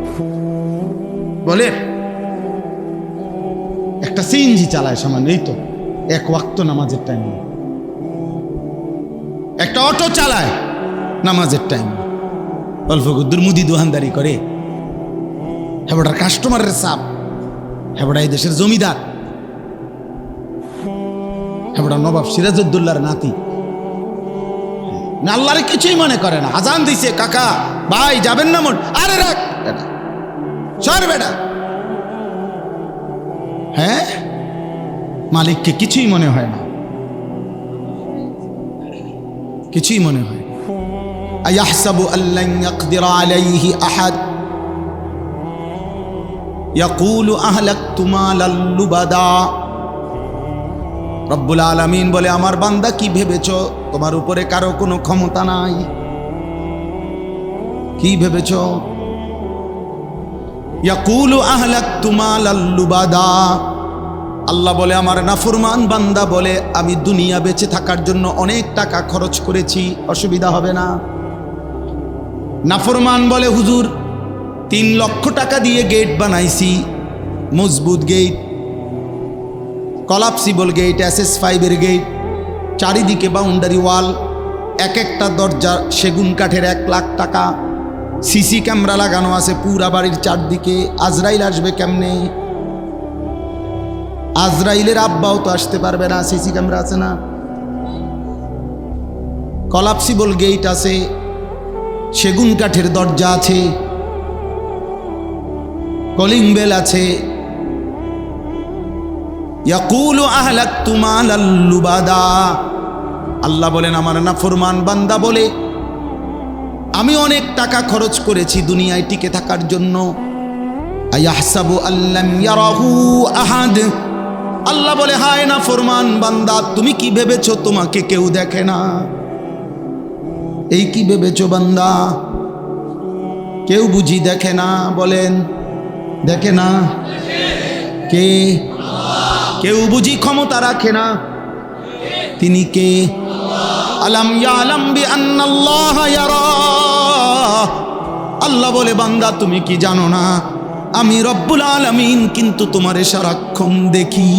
বলে একটা সিএনজি চালায় সামান্য, এই তো এক ওয়াক্ত নামাজের টাইম। একটা অটো চালায় নামাজের টাইম, অল্প দুর্মুদি দোহানদারি করে। হেবটার কাস্টমারের চাপ, হেবটা এই দেশের জমিদার, হেবটা নবাব সিরাজউদ্দৌলার নাতি। আল্লাহর কিছুই মনে করে না। আজান দিছে, কাকা ভাই যাবেন না মোট, আরে রাখ বেটা, সর বেটা। হ্যাঁ, মালিককে কিছুই মনে হয় না, কিছুই মনে হয়। আয়াহসাবু আল্লান ইয়াকদির আলাইহি আহাদ ইয়াকুলু আহলাকতু মালাল লুবাদা। রব্বুল আলামিন বলে, আমার বান্দা কি ভেবেছো তোমার উপরে কারো কোনো ক্ষমতা নাই? কি ভেবেছো? ইয়াকুলু আহলাকতু মালাল লুবাদা। আল্লাহ বলে, আমার নাফরমান বান্দা বলে, আমি দুনিয়া বেঁচে থাকার জন্য অনেক টাকা খরচ করেছি, অসুবিধা হবে না। নাফরমান বলে, হুজুর 3 লক্ষ টাকা দিয়ে গেট বানাইছি, মজবুত গেট, কলাপসিবল গেট, SS5 এর গেট, চারিদিকে বাউন্ডারি ওয়াল, এক একটা দরজা সেগুন কাঠের, 1 লাখ টাকা। সিসি ক্যামেরা লাগানো আছে পুরা বাড়ির চারদিকে। আজরাইল আসবে কেমনে? আজরাইলের আব্বাও তো আসতে পারবে না, সিসি ক্যামেরা আছে না। কলাপসিবল গেট আছে, সেগুন কাঠের দরজা আছে, কলিং বেল আছে। ইয়াকুলু আহলাকতু মালাল লুবাদা। আল্লাহ বলেন, আমার নাফরমান বান্দা বলে, আমি অনেক টাকা খরচ করেছি দুনিয়ায় টিকে থাকার জন্য। আয়াহসাবু আল্লাম ইয়ারাহু আহাদ। আল্লাহ বলে, হায় নাফরমান বান্দা, তুমি কি ভেবেছো তোমাকে কেউ দেখে না? এই কি ভেবেছো বান্দা? কেউ বুঝি দেখে না? বলেন, দেখে না? কে? কেউ বুঝি ক্ষমতা রাখে না? তিনি কে? আলাম ইয়ালাম বিআন্নাল্লাহ ইয়ারা। আল্লাহ বলে, বান্দা তুমি কি জানো না, আমি রব্বুল আলামিন কিন্তু তোমারে সারাক্ষণ দেখি।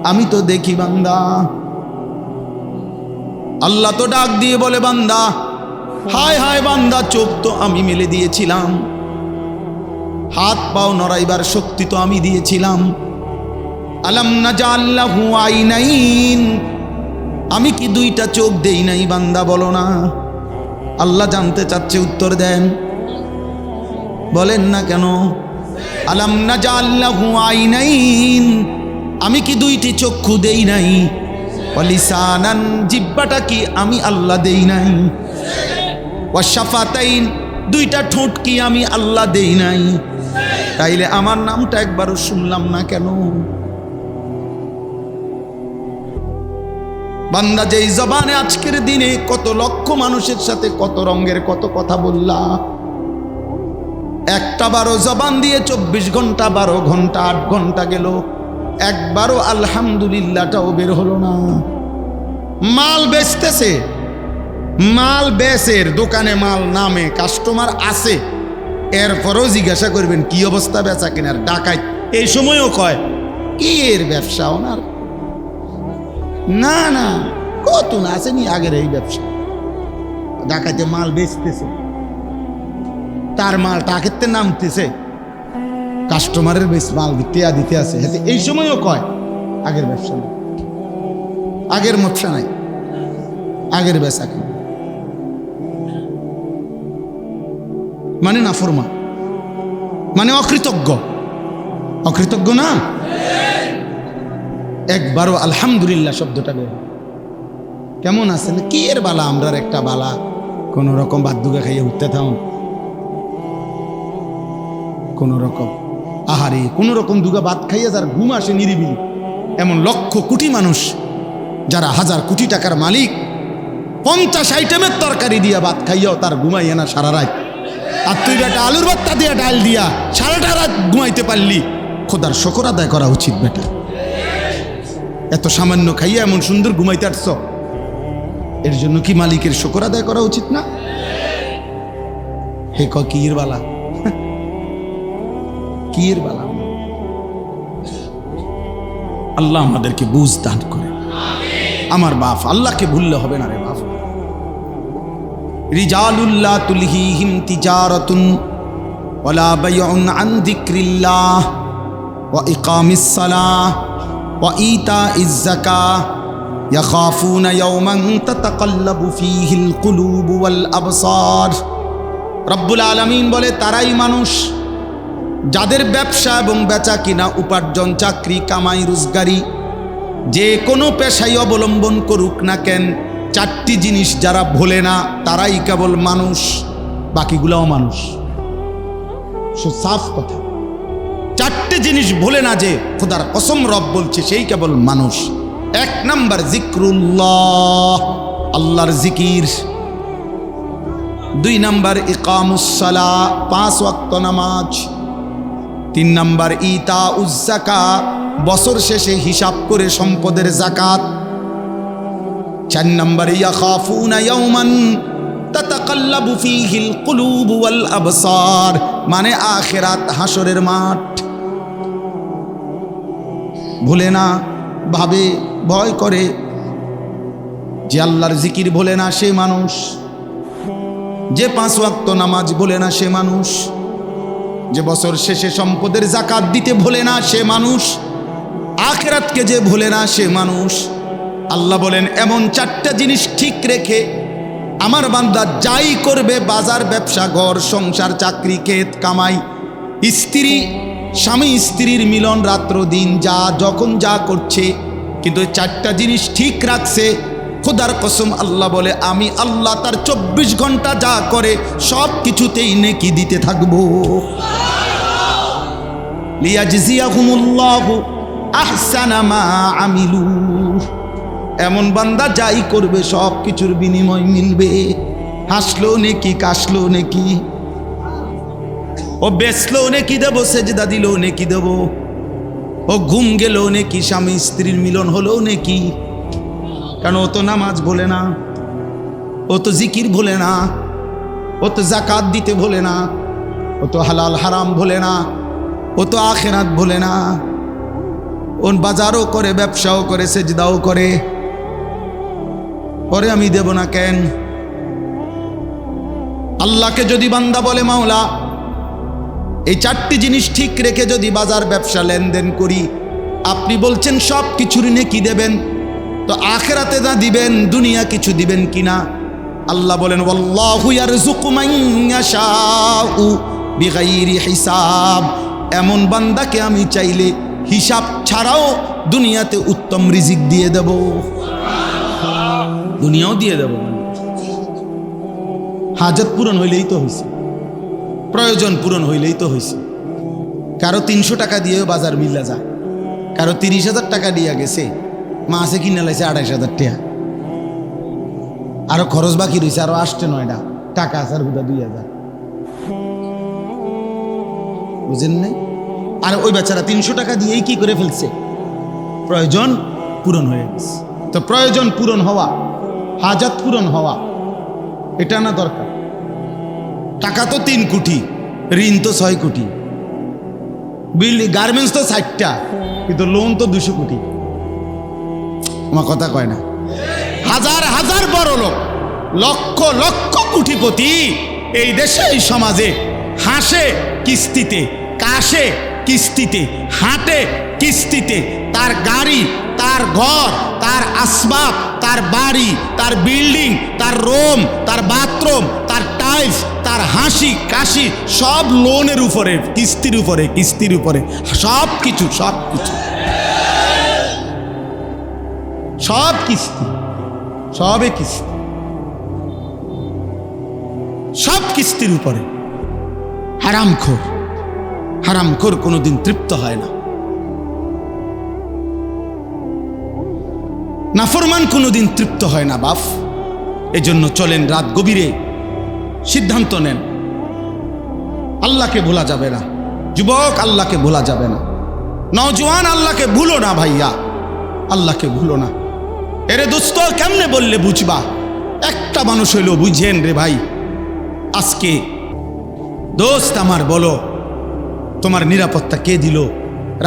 আমি তো দেখি বান্দা। আল্লাহ তো ডাক দিয়ে বলে, বান্দা হায় হায় বান্দা, চোখ তো আমি মেলে দিয়েছিলাম, হাত পাও নড়াইবার শক্তি তো আমি দিয়েছিলাম। আলাম নাজাল লাহু আইনাইন। আমি কি 2টা চোখ দেই নাই বান্দা? বলো না। আল্লাহ জানতে চাচ্ছে, উত্তর দেন, বলেন না কেন? আলাম নাজাল লাহু আইনাইন। আমি কি 2টি চক্ষু দেই নাই? ওয়ালিসানান, জিহ্বাটা কি আমি আল্লাহ দেই নাই? ওয়াশাফাতাইন, 2টা ঠোঁট কি আমি আল্লাহ দেই নাই? তাইলে আমার নামটা একবারও শুনলাম না কেন? বান্দা, যেই জবানে আজকের দিনে কত লক্ষ মানুষের সাথে কত রঙের কত কথা বললা, একটা বারো জবান দিয়ে 24 ঘন্টা 12 ঘন্টা 8 ঘন্টা গেল, একবারও আলহামদুলিল্লাহটাও বের হলো না। মাল বেচতেছে, মাল বেচের দোকানে মাল নামে, কাস্টমার আছে, এরপরও জিজ্ঞাসা করবেন কি অবস্থা বেচা কেনার। ডাকাত এই সময়ও কয় কি এর ব্যবসা ওনার? না না, কত না আসেনি আগের এই ব্যবসা। ডাকাতে মাল বেচতেছে, তার মালটা আগেতে নামতেছে, কাস্টমারের বেশ মাল দিতে আছে। এই সময়ও কয় আগের ব্যবসা নাই, আগের ব্যবসা নাই, আগের বেচা কি মানে? নাফরমান মানে অকৃতজ্ঞ। অকৃতজ্ঞ না? একবারও আলহামদুলিল্লাহ শব্দটা বের। কেমন আছেন? কি এর বালা? আমরার একটা বালা, কোন রকম বাদ্যুকা খাইয়ে উঠতে থাকুন। কোন রকম আহারে কোন রকম দুগা ভাত খাইয়া যার ঘুম আসে নিরিবিলি, এমন লক্ষ কোটি মানুষ যারা হাজার কোটি টাকার মালিক 50 আইটেমের তরকারি দিয়া ভাত খাইয়াও তার ঘুমাইয়া না সারা রাত। আর তুই বেটা আলুর ভর্তা দিয়া ডাল দিয়া সারাটা রাত ঘুমাইতে পারলি, খোদার শকর আদায় করা উচিত বেটা। এত সামান্য খাইয়া এমন সুন্দর ঘুমাইতে আসছ, এর জন্য কি মালিকের শকর আদায় করা উচিত না? হে কির বালা, কির বালা। আল্লাহ আমাদেরকে বুঝ দান করে। আমার বাপ, আল্লাহকে ভুললে হবে না রে বাপ। রিজালুল্লাহ তুলহিহিম তিজারাতুন ওয়ালা বাইউন আন যিকরিল্লাহ ওয়া ইকামিস সালাহ ওয়া ইতাইজ যাকাহ ইয়াখাফুনা ইয়াওমান তাতাকাল্লাবু ফীহিল কুলুবু ওয়াল আবসার। রব্বুল আলামিন বলে তারাই মানুষ যাদের ব্যবসা এবং বেচা কিনা, উপার্জন, চাকরি, কামাই, রোজগারি যে কোনো পেশাই অবলম্বন করুক না কেন, 4টি জিনিস যারা ভোলে না তারাই কেবল মানুষ, বাকিগুলাও মানুষ। সাফ কথা, 4টে জিনিস ভোলে না যে খোদার কসম রব বলছে সেই কেবল মানুষ। 1 নাম্বার জিক্রুল্লাহ, আল্লাহর জিকির। 2 নাম্বার ইকামুস সালাহ, 5 ওয়াক্ত নামাজ। 3 নাম্বার ইতাউজ যাকাত, বছর শেষে হিসাব করে সম্পদের যাকাত। 4 নাম্বার ইয়াখাফুনা ইয়াওমান তাতাকাল্লাবু ফীহিল কুলুবু ওয়াল আবসার, মানে আখিরাত, হাসরের মাঠ। ভুলে না, ভাবে, ভয় করে। যে আল্লাহর জিকির ভোলে না সে মানুষ, যে 5 ওয়াক্ত নামাজ ভোলে না সে মানুষ, যে বছর শেষে সম্পদের যাকাত দিতে ভোলে না সে মানুষ, আখিরাতকে যে ভোলে না সে মানুষ। আল্লাহ বলেন এমন 4টা জিনিস ঠিক রেখে আমার বান্দা যাই করবে, বাজার, ব্যবসা, ঘর সংসার, চাকরি, ক্ষেত কামাই, স্ত্রী, স্বামী স্ত্রীর মিলন, রাত্র দিন যা যখন যা করছে, কিন্তু 4টা জিনিস ঠিক রাখছে, খোদার কসম আল্লাহ বলে আমি আল্লাহ তার 24 ঘন্টা যা করে সব কিছুতেই নেকি দিতে থাকবো। লিয়াজজিয়াহুমুল্লাহু আহসানা মা আমিলু, এমন বান্দা যাই করবে সব কিছুর বিনিময় মিলবে। হাসলো নেকি, কাশলো নেকি, ও বেচলো নেকি দেবো, সেজদা দিল নেকি দেবো, ও ঘুম গেল নেকি, স্বামী স্ত্রীর মিলন হলো নেকি। কারণ ও তো নামাজ ভোলে না, ও তো জিকির ভোলে না, ও তো যাকাত দিতে ভোলে না, ও তো হালাল হারাম ভোলে না, ও তো আখিরাত ভোলে না। ও বাজারও করে, ব্যবসাও করে, সেজদাও করে, পরে আমি দেব না কেন? আল্লাহকে যদি বান্দা বলে মাওলা এই 4টি জিনিস ঠিক রেখে যদি বাজার ব্যবসা লেনদেন করি, আপনি বলছেন সব কিছুর নেকি দেবেন, তো আখিরাতে না দিবেন, দুনিয়া কিছু দিবেন কিনা? আল্লাহ বলেন ওয়াল্লাহু ইয়ারযুকু মান ইয়াশাউ বিগাইরি হিসাব, এমন বান্দাকে আমি চাইলে হিসাব ছাড়াও দুনিয়াতে উত্তম রিজিক দিয়ে দেব, দুনিয়াও দিয়ে দেব। হাজত পূরণ হইলেই তো হয়েছে, প্রয়োজন পূরণ হইলেই তো হয়েছে। কারো 300 টাকা দিয়েও বাজার মিলা যায়, কারো 30,000 টাকা দিয়ে গেছে, মাছে কিনে লাইছে 28,000 টাকা, আরো খরচ বাকি রয়েছে, আরো আসছে 9টা টাকা আছে, আর হুদা 2,000, বুঝেন নাই? আর ওই বেচারা 300 টাকা দিয়েই কি করে ফেলছে? প্রয়োজন পূরণ হয়ে গেছে। তো প্রয়োজন পূরণ হওয়া, হাজাত পূরণ হওয়া, এটা না দরকার। টাকা তো 3 কোটি, ঋণ তো 6 কোটি, গার্মেন্টস তো 60টা, কিন্তু লোন তো 200 কোটি। আমার কথা কয় না? হাজার হাজার বড় লোক, লক্ষ লক্ষ কোটিপতি এই দেশে, এই সমাজে হাসে কিস্তিতে, কাশে কিস্তিতে, হাঁটে কিস্তিতে, তার গাড়ি, তার ঘর, তার আসবাব, তার বাড়ি, তার বিল্ডিং, তার রুম, তার বাথরুম, তার টাইলস, তার হাসি কাশি সব লোনের উপরে, কিস্তির উপরে, কিস্তির উপরে, সব কিছু, সব কিছু, সব কিস্তি, সবে কিস্তি, সব কিস্তির উপরে। হারামখোর, হারামখোর কোনোদিন তৃপ্ত হয় না, নাফরমান কোনোদিন তৃপ্ত হয় না বাপ। এজন্য চলেন রাত গভীরে সিদ্ধান্ত নেন, আল্লাহকে ভোলা যাবে না। যুবক, আল্লাহকে ভোলা যাবে না। নওজোয়ান, আল্লাহকে ভুলো না ভাইয়া, আল্লাহকে ভুলো না। এরে দোস্ত, কেমনে বললে বুঝবা? একটা মানুষ হইলো বুঝেন রে ভাই। আজকে দোস্ত আমার বলো, তোমার নিরাপত্তা কে দিল?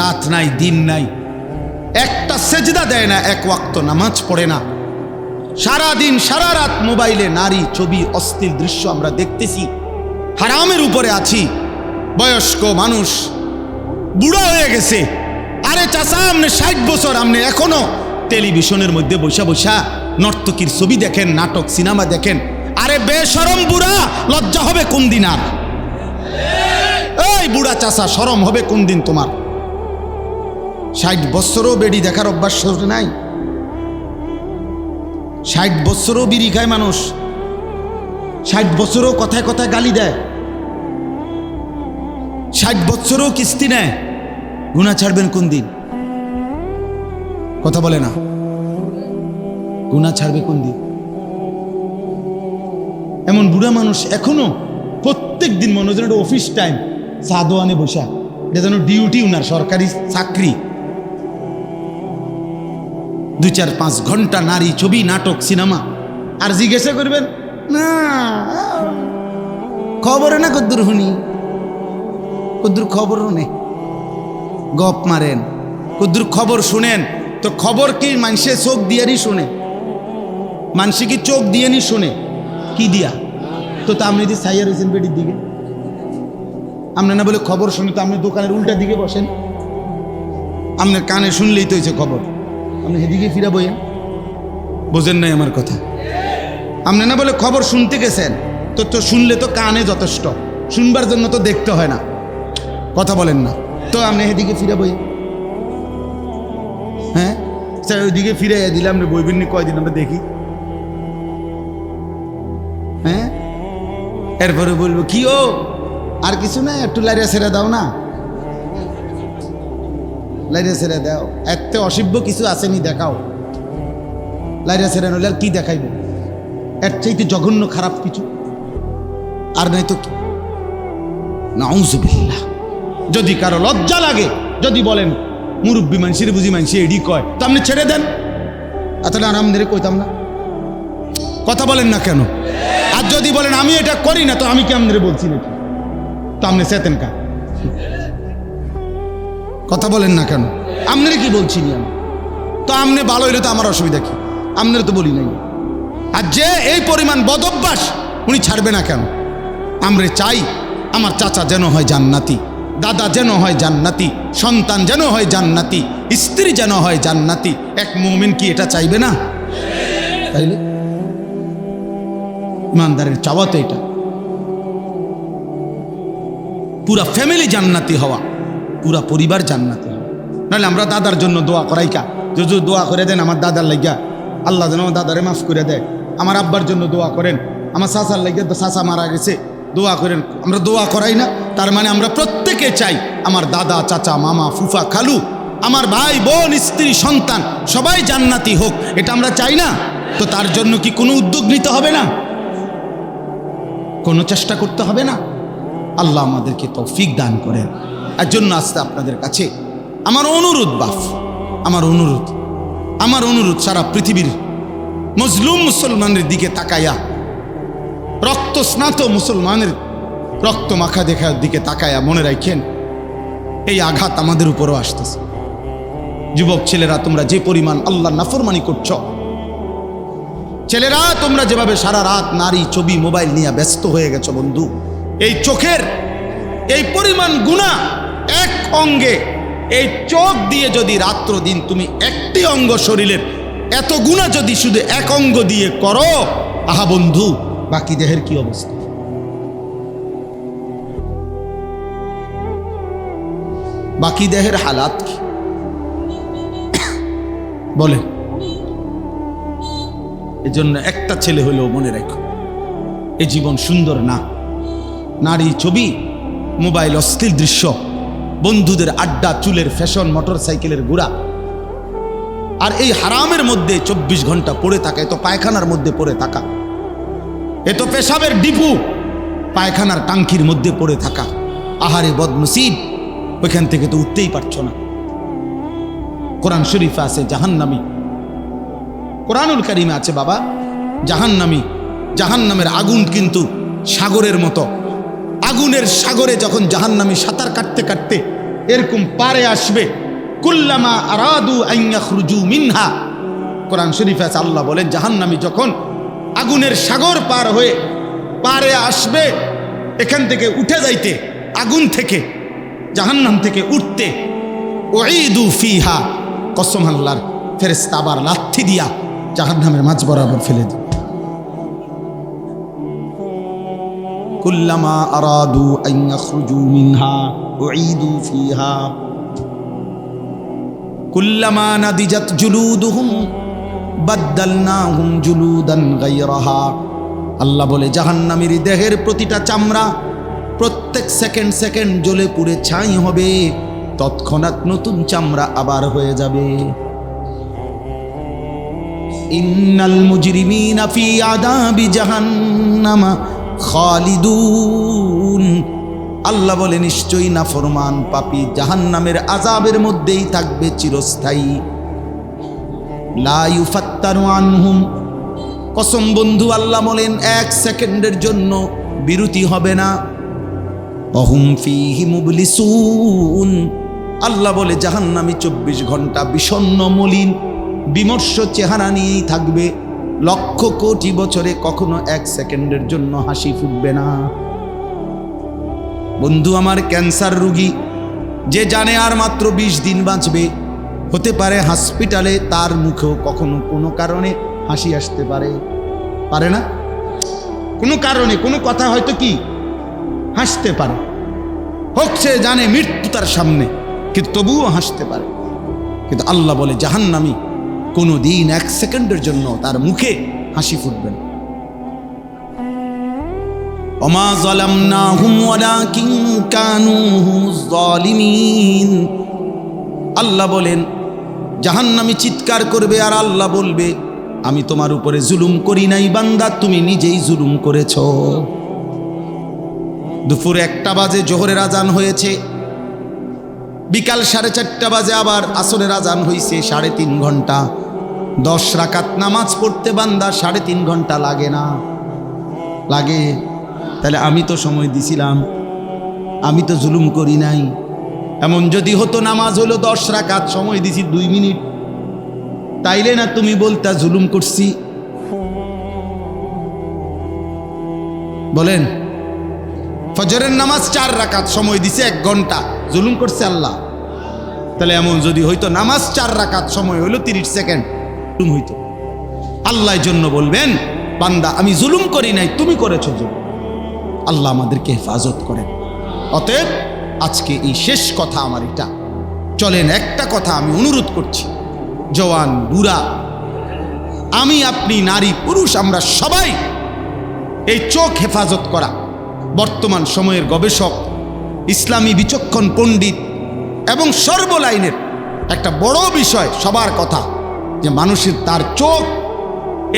রাত নাই, দিন নাই, একটা সেজদা দেয় না, এক ওয়াক্ত নামাজ পড়ে না, সারা দিন সারা রাত মোবাইলে নারী ছবি অশ্লীল দৃশ্য আমরা দেখতেছি, হারামের উপরে আছি। বয়স্ক মানুষ বুড়া হয়ে গেছে। আরে চাচা, আপনি 60 বছর, আপনি এখনো টেলিভিশনের মধ্যে বসা বসা নর্তকীর ছবি দেখেন, নাটক সিনেমা দেখেন। আরে বেশরম বুড়া, লজ্জা হবে কোন দিন? আর এই বুড়া চাচা, শরম হবে কোন দিন তোমার? 60 বছরও বেড়ি দেখার অভ্যাস নাই। 60 বছরও বিড়ি খায় মানুষ, 60 বছরও কথায় কথায় গালি দেয়, 60 বছরও কিস্তি নেয়। গুনাহ ছাড়বেন কোন দিন? কথা বলে না, গুনাহ ছাড়বে কোন দিন? এমন বুড়া মানুষ এখনো প্রত্যেক দিন মনে হয় অফিস টাইম চা দোয়ানে বসা, এটা যেন ডিউটি, উনার সরকারি চাকরি। 2-4-5 ঘন্টা নারী ছবি নাটক সিনেমা। আর জিজ্ঞাসা করবেন না খবরে না কদ্দুর শুনি, কদ্দুর খবর শুনে গপ মারেন, কদ্দুর খবর শুনেন। তো খবর কি মানুষে চোখ দিয়ারই শুনে? মানুষে কি চোখ দিয়ে নি শুনে? কি দিয়া? তো আপনি যদি সাইয়া রয়েছেন বেটির দিকে, আপনি না বলে খবর শুনে, তো আপনি দোকানের উল্টা দিকে বসেন। আপনার কানে শুনলেই তো হয়েছে খবর, আপনি সেদিকে ফিরা বইয়েন। বোঝেন নাই আমার কথা? আপনি না বলে খবর শুনতে গেছেন, তো শুনলে তো কানে যথেষ্ট, শুনবার জন্য তো দেখতে হয় না। কথা বলেন না, তো আপনি সেদিকে ফিরা বইয়েন। হ্যাঁ স্যার, ওইদিকে ফিরে দিলাম রে, বইবেন নি কয়দিন আমরা দেখি। হ্যাঁ, এরপরে বলবো কি ও আর কিছু না, একটু লাইরা ছেড়ে দাও না, লাইরা ছেড়ে দাও, এত অসভ্য কিছু আসেনি দেখাও। লাইরা ছেড়ে নইলে আর কি দেখাইব? এর চাইতে জঘন্য খারাপ কিছু আর নাই তো কি? নাউযুবিল্লাহ। যদি কারো লজ্জা লাগে, যদি বলেন মুরব্বী মানুষের বুঝি মানুষ এডি কয়, তো আপনি ছেড়ে দেন, তাহলে আর আমাদের কইতাম না। কথা বলেন না কেন? আর যদি বলেন আমি এটা করি না, তো আমি কি আমাদের বলছি নাকি? তো আপনি চেতেন কা? কথা বলেন না কেন? আপনার কি বলছি নি আমি? তো আপনি ভালো হইলে তো আমার অসুবিধা কি? আপনার তো বলি নাই। আর যে এই পরিমাণ বদভ্যাস, উনি ছাড়বে না কেন? আমরা চাই আমার চাচা যেন হয় জান্নাতি, দাদা যেন হয় জান্নাতি, সন্তান যেন হয় জান্নাতি, স্ত্রী যেন হয় জান্নাতি। এক মুমিন কি এটা চাইবে না? তাইলে ইমানদারের চাওয়া তো এটা, পুরা ফ্যামিলি জান্নাতি হওয়া, পুরা পরিবার জান্নাতি হওয়া। নাহলে আমরা দাদার জন্য দোয়া করাই কা, যদি দোয়া করে দেন আমার দাদার লাগিয়া, আল্লাহ যেন আমার দাদারে মাফ করে দেয়। আমার আব্বার জন্য দোয়া করেন, আমার চাচার লাগিয়া, তো চাচা মারা গেছে, দোয়া করেন। আমরা দোয়া করাই না, তার মানে আমরা প্রত্যেকে চাই আমার দাদা, চাচা, মামা, ফুফা, খালু, আমার ভাই, বোন, স্ত্রী, সন্তান সবাই জান্নাতি হোক, এটা আমরা চাই না? তো তার জন্য কি কোনো উদ্যোগ নিতে হবে না? কোনো চেষ্টা করতে হবে না? আল্লাহ আমাদেরকে তৌফিক দান করেন। এর জন্য আসতে আপনাদের কাছে আমার অনুরোধ বাপ, আমার অনুরোধ সারা পৃথিবীর মজলুম মুসলমানের দিকে তাকায়া, রক্ত স্নাত মুসলমানের রক্ত মাখা দেখার দিকে তাকায়া মনে রাখেন, এই আঘাত আমাদের উপরও আসতেছে। যুবক ছেলেরা, তোমরা যে পরিমাণ আল্লাহর নাফরমানি করছো, ছেলেরা তোমরা যেভাবে সারা রাত নারী ছবি মোবাইল নিয়ে ব্যস্ত হয়ে গেছো বন্ধু, এই চোখের এই পরিমাণ গুনাহ এক অঙ্গে, এই চোখ দিয়ে যদি রাত্র দিন তুমি একটি অঙ্গ শরীরের এত গুনাহ যদি শুধু এক অঙ্গ দিয়ে করো, আহা বন্ধু, বাকি দেহের কি অবস্থা? বাকি দেহের হালাত কি বলে? এজন্য একটা ছেলে হলেও মনে রাখো, এই জীবন সুন্দর না। নারী ছবি, মোবাইল, অশ্লীল দৃশ্য বন্ধুদের আড্ডা, চুলের ফ্যাশন, মোটর সাইকেলের ঘোরা, আর এই হারামের মধ্যে 24 ঘন্টা পড়ে থাকা, এত পায়খানার মধ্যে পড়ে থাকা, এত পেশাবের ডিপু পায়খানার টাঙ্কির মধ্যে পড়ে থাকা, আহারে বদনসিব, ওইখান থেকে তো উঠতেই পারছো না। কোরআন শরীফে আছে জাহান্নামী, কোরআনুল কারীমে আছে বাবা জাহান্নামী, জাহান্নামের আগুন কিন্তু সাগরের মতো। আগুনের সাগরে যখন জাহান্নামী সাঁতার কাটতে কাটতে এরকম পারে আসবে, কুল্লামা আরাদু আন ইয়াখরুজু মিনহা, কোরআন শরীফে আছে আল্লাহ বলেন জাহান্নামী যখন আগুনের সাগর পার হয়ে পারে আসবে, এখান থেকে উঠে যাইতে, আগুন থেকে, জাহান্নাম থেকে উঠতে, উঈদু ফিহা, কসম আল্লাহর, ফেরেশতা আবার লাথি দিয়া জাহান্নামের মাঝ বরাবর ফেলে দেয়। কুল্লামা আরাদু আন ইয়াখরুজু মিনহা উঈদু ফিহা কুল্লামা নাদিজাত জুলুদুহুম বাদদালনাহুম জুলুদান গায়রাহা। আল্লাহ বলে জাহান্নামীর দেহের প্রতিটা চামড়া প্রত্যেক সেকেন্ড সেকেন্ড জ্বলে পুড়ে ছাই হবে, তৎক্ষণাৎ নতুন চামড়া আবার হয়ে যাবে। ইন্নাল মুজরিমিনা ফি আযাবি জাহান্নামা খালিদুন। আল্লাহ বলে নিশ্চয়ই নাফরমান পাপী জাহান্নামের আযাবের মধ্যেই থাকবে চিরস্থায়ী। লা ইউফাত্তারু আনহুম, কসম বন্ধু আল্লাহ বলেন এক সেকেন্ডের জন্য বিরতি হবে না। অহুম ফীহি মুবলিসুন, আল্লাহ বলে জাহান্নামী 24 ঘন্টা বিষণ্ণ মলিন বিমর্ষ চেহারা নিয়েই থাকবে। লক্ষ কোটি বছরে কখনো এক সেকেন্ডের জন্য হাসি ফুটবে না। বন্ধু আমার ক্যান্সার রোগী যে জানে আর মাত্র 20 দিন বাঁচবে, হতে পারে হসপিটালে তার মুখেও কখনো কোনো কারণে হাসি আসতে পারে, পারে না? কোনো কারণে কোনো কথা হয়তো কি হাসতে পারে, হোক সে জানে মৃত্যু তার সামনে, কিন্তু তবুও হাসতে পারে। কিন্তু আল্লাহ বলে জাহান্নামী কোনো দিন এক সেকেন্ডের জন্য তার মুখে হাসি ফুটবে না। ওমা যালামনাহুম ওয়ালাকিন কানু হুমুজ যালিমিন। আল্লাহ বলেন জাহান্নামী চিৎকার করবে আর আল্লাহ বলবে আমি তোমার উপরে জুলুম করি নাই বান্দা, তুমি নিজেই জুলুম করেছ। দুপুর 1টা বাজে জোহরের আজান হয়েছে, বিকাল 4:30 বাজে আবার আসরের আজান হয়েছে, 3.5 ঘন্টা। 10 রাকাত নামাজ পড়তে বান্দা 3.5 ঘন্টা লাগে না? লাগে। তাহলে আমি তো সময় দিছিলাম, আমি তো জুলুম করি নাই। এমন যদি হতো নামাজ হলো 10 রাকাত, সময় দিছি 2 মিনিট, তাইলে না তুমি বলতা জুলুম করছি? বলেন, ফজরের নামাজ 4 রাকাত, সময় দিছে 1 ঘন্টা, জুলুম করছে আল্লাহ? তাহলে এমন যদি হইতো নামাজ 4 রাকাত, সময় হইলো 30 সেকেন্ড, জুলুম হইতো। আল্লাহ জন্য বলবেন বান্দা আমি জুলুম করি নাই, তুমি করেছো জুলুম। আল্লাহ আমাদেরকে হেফাজত করেন। অতএব আজকে এই শেষ কথা আমার এটা, চলেন একটা কথা আমি অনুরোধ করছি, জওয়ান বুড়া, আমি আপনি নারী পুরুষ আমরা সবাই এই চোখ হেফাজত করা বর্তমান সময়ের গবেষক, ইসলামী বিচক্ষণ পণ্ডিত এবং সর্বলাইনের একটা বড় বিষয়, সবার কথা যে মানুষের তার চোখ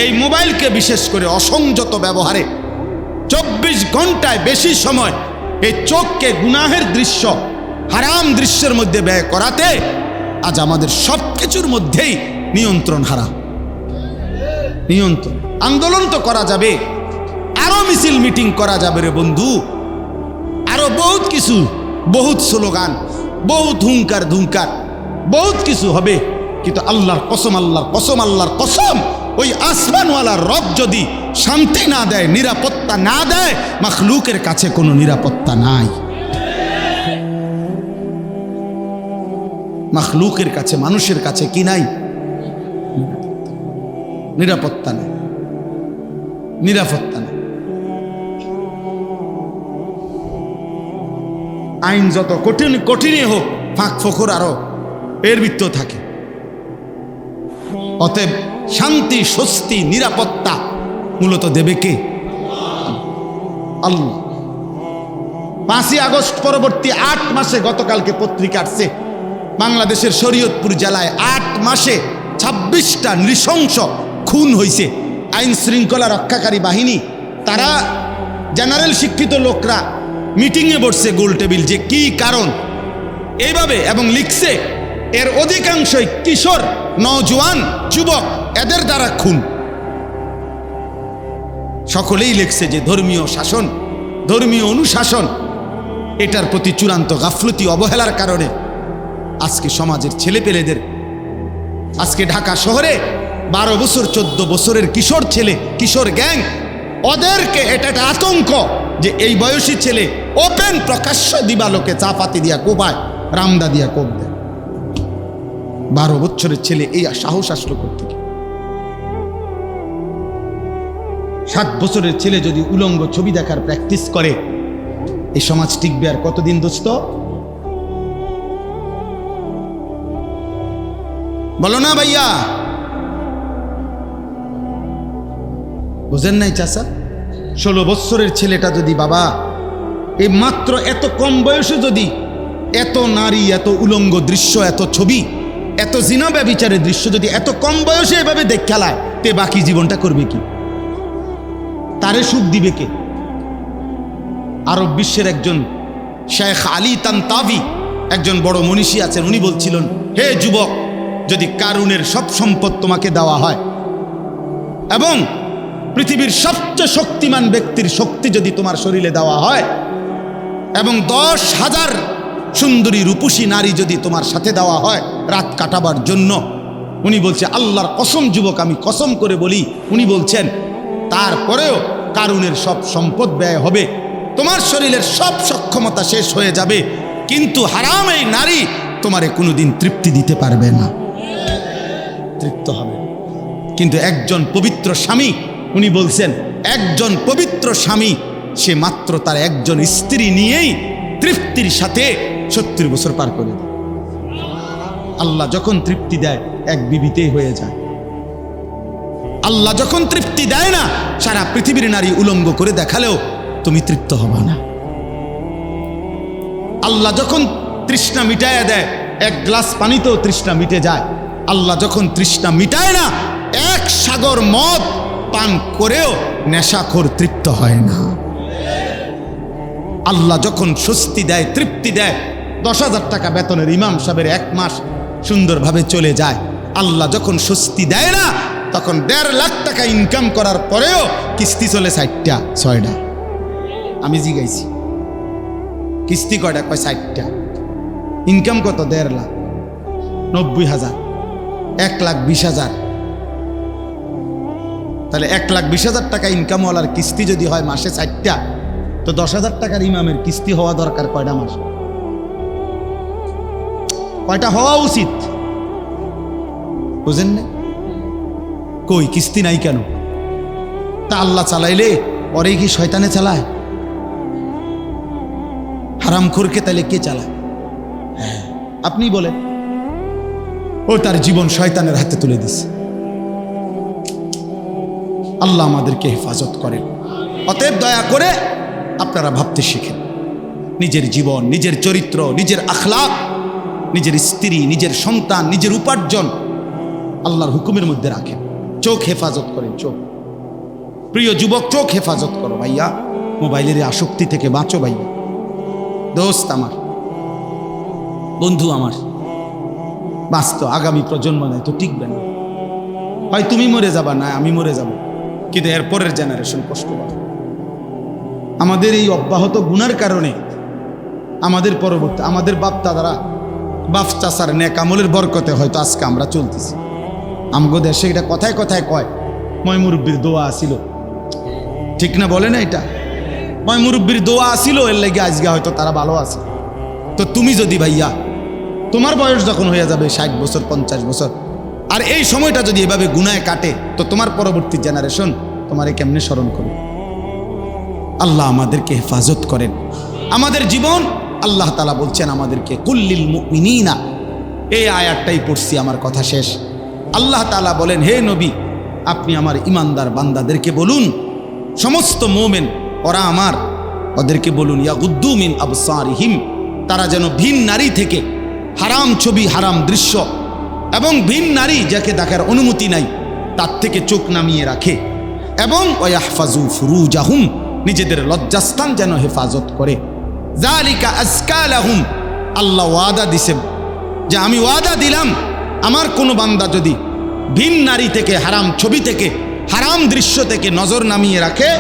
এই মোবাইলকে বিশেষ করে অসংযত ব্যবহারে 24 ঘন্টায় বেশি সময় এই চোখকে গুনাহের দৃশ্য, হারাম দৃশ্যের মধ্যে ব্যয় করাতে আজ আমাদের সব কিছুর মধ্যেই নিয়ন্ত্রণ হারা। নিয়ন্ত্রণ, আন্দোলন তো করা যাবে, আরো মিছিল মিটিং করা যাবে রে বন্ধু, আরো বহুত কিছু, বহুত স্লোগান, বহুত হুঙ্কার ধুঙ্কার, বহুত কিছু হবে। কিন্তু আল্লাহর কসম, আল্লাহর কসম, আল্লাহর কসম, ওই আসমানওয়ালার রব যদি শান্তি না দেয়, নিরাপত্তা না দেয়, মাখলুকের কাছে কোনো নিরাপত্তা নাই। মাখলুকের কাছে, মানুষের কাছে কি নাই? নিরাপত্তা নেই, নিরাপত্তা নেই। আইন যত কঠিন কঠিনই হোক, ফাঁক ফোকর আরো এর ভিতর থাকে। অতএব শান্তি, স্বস্তি, নিরাপত্তা মূলত দেবে কে? আল্লাহ। 5ই আগস্ট পরবর্তী 8 মাসে, গতকালকে পত্রিকা আসছে, বাংলাদেশের শরীয়তপুর জেলায় 8 মাসে 26টা নৃশংস খুন হয়েছে। আইন শৃঙ্খলা রক্ষাকারী বাহিনী, তারা জেনারেল শিক্ষিত লোকরা মিটিংয়ে বসছে গোল টেবিল, যে কি কারণ এইভাবে, এবং লিখছে এর অধিকাংশই কিশোর, নওজোয়ান, যুবক, এদের দ্বারা খুন। সকলেই লিখছে যে ধর্মীয় শাসন, ধর্মীয় অনুশাসন, এটার প্রতি চূড়ান্ত গাফলতি, অবহেলার কারণে আজকে সমাজের ছেলেপেলেদের, আজকে ঢাকা শহরে 12 বছর 14 বছরের কিশোর ছেলে, কিশোর গ্যাং, ওদেরকে এটা একটা আতঙ্ক যে এই বয়সী ছেলে ওপেন প্রকাশ্য দিবালোকে চাপাতি দিয়া কোপায়, রামদা দিয়া কোপ দেয়। 12 বছরের ছেলে এই সাহস আসলো করতে। 7 বছরের ছেলে যদি উলঙ্গ ছবি দেখার প্র্যাকটিস করে, এই সমাজ টিকবে আর কতদিন দোস্ত? বলো না ভাইয়া, বুঝেন নাই চাচা? 16 বছরের ছেলেটা যদি, বাবা এই মাত্র এত কম বয়সে যদি এত নারী, এত উলঙ্গ দৃশ্য, এত ছবি, এত জিনা ব্যভিচারের দৃশ্য যদি এত কম বয়সে এভাবে দেখ খেলায়, তে বাকি জীবনটা করবে কি? তারে সুখ দিবে কে? আরব বিশ্বের একজন শেখ আলী তানতাভি, একজন বড় মনীষী আছেন, উনি বলছিলেন, হে যুবক, যদি কারুনের সব সম্পদ তোমাকে দেওয়া হয় এবং পৃথিবীর সবচেয়ে শক্তিমান ব্যক্তির শক্তি যদি তোমার শরীরে দেওয়া হয় এবং 10,000 সুন্দরী রূপসী নারী যদি তোমার সাথে দেওয়া হয় রাত কাটাবার জন্য, উনি বলছে, আল্লাহর কসম যুবক, আমি কসম করে বলি, উনি বলছেন তারপরেও কারুনের সব সম্পদ ব্যয় হবে, তোমার শরীরের সব সক্ষমতা শেষ হয়ে যাবে, কিন্তু হারাম এই নারী তোমারে কোনোদিন তৃপ্তি দিতে পারবে না, তৃপ্ত হবে। কিন্তু একজন পবিত্র স্বামী, উনি বলছেন, একজন পবিত্র স্বামী সে মাত্র তার একজন স্ত্রী নিয়েই তৃপ্তির সাথে 70 বছর পার করে দেয়। আল্লাহ যখন তৃপ্তি দেয় এক বিবিতেই হয়ে যায়। আল্লাহ যখন তৃপ্তি দেয় না, সারা পৃথিবীর নারী উলঙ্গ করে দেখালেও তুমি তৃপ্ত হবে না। আল্লাহ যখন তৃষ্ণা মিটায় দেয়, এক গ্লাস পানিতেও তৃষ্ণা মিটে যায়। আল্লাহ যখন তৃষ্ণা মিটায় না, এক সাগর মদ পান করেও নেশাখোর তৃপ্ত হয় না। আল্লাহ যখন স্বস্তি দেয়, তৃপ্তি দেয়, 10,000 টাকা বেতনের ইমাম সাহেবের 1 মাস সুন্দরভাবে চলে যায়। আল্লাহ যখন স্বস্তি দেয় না, তখন 1.5 লাখ টাকা ইনকাম করার পরেও কিস্তি চলে 60টা 6টা। আমি জিগাইছি কিস্তি কয়টা? কয় 60টা। ইনকাম কত? 1.5 লাখ, 90,000, 1,20,000। তাহলে 1,20,000 টাকা ইনকামওয়ালার কিস্তি যদি হয় মাসে 60টা, তো 10,000 টাকার ইমামের কিস্তি হওয়া দরকার কয়টা মাস? কয়টা হওয়া উচিত? বুঝেন না? কই কিস্তি নাই কেন? তা আল্লাহ চালাইলে পরে কি শয়তানে চালায়? হারামখোরকে তাহলে কে চালায়? হ্যাঁ, আপনি বলেন। ও তার জীবন শয়তানের হাতে তুলে দিছে। আল্লাহ আমাদেরকে হেফাজত করেন। অতএব দয়া করে আপনারা ভাবতে শিখেন, নিজের জীবন, নিজের চরিত্র, নিজের আখলাক, নিজের স্ত্রী, নিজের সন্তান, নিজের উপার্জন আল্লাহর হুকুমের মধ্যে রাখেন। চোখ হেফাজত করেন। চোখ, প্রিয় যুবক, চোখ হেফাজত করো ভাইয়া। মোবাইলের আসক্তি থেকে বাঁচো ভাইয়া। দোস্ত আমার, বন্ধু আমার, বাঁচতো আগামী প্রজন্ম নেই তো টিকবে না। হয় তুমি মরে যাবা, না আমি মরে যাব, কিন্তু এর পরের জেনারেশন কষ্ট পাবে। আমাদের এই অব্যাহত গুনার কারণে আমাদের পরবর্তী, আমাদের বাপ দাদারা, বাপ চাচার নেক আমলের বরকতে হয়তো আজকে আমরা চলতেছি। আমগো দেশে এটা কথায় কথায় কয়, ময় মুরব্বীর দোয়া আসিল, ঠিক না? বলে না এটা? ময় মুরব্বীর দোয়া আসিল, এর লেগে আজকে হয়তো তারা ভালো আছে। তো তুমি যদি ভাইয়া, তোমার বয়স যখন হয়ে যাবে 60 বছর, 50 বছর, আর এই সময়টা যদি এভাবে গুনায় কাটে, তো তোমার পরবর্তী জেনারেশন তোমারে কেমনে স্মরণ করবে? আল্লাহ আমাদেরকে হেফাজত করেন। আমাদের জীবন, আল্লাহ তাআলা বলছেন আমাদেরকে, কুল্লিল মুমিনিনা, এই আয়াতটাই পড়ছি, আমার কথা শেষ। আল্লাহ তাআলা বলেন, হে নবী, আপনি আমার ইমানদার বান্দাদেরকে বলুন, সমস্ত মোমেন ওরা আমার ওদেরকে বলুন ইয়াগুদ্দু মিন আবসারিহিম, তারা যেন ভিন নারী থেকে, হারাম ছবি, হারাম দৃশ্য এবং ভিন নারী যাকে দেখার অনুমতি নাই তার থেকে চোখ নামিয়ে রাখে, এবং ওয়াহফাজু ফুরুজাহুম, নিজেদের লজ্জাস্থান যেন হেফাজত করে। যালিকা আজকা লাহুম, আল্লাহ ওয়াদা দিছেন যে আমি ওয়াদা দিলাম আমার কোনো বান্দা যদি ভিন নারী থেকে, হারাম ছবি থেকে, হারাম দৃশ্য থেকে নজর নামিয়ে রাখে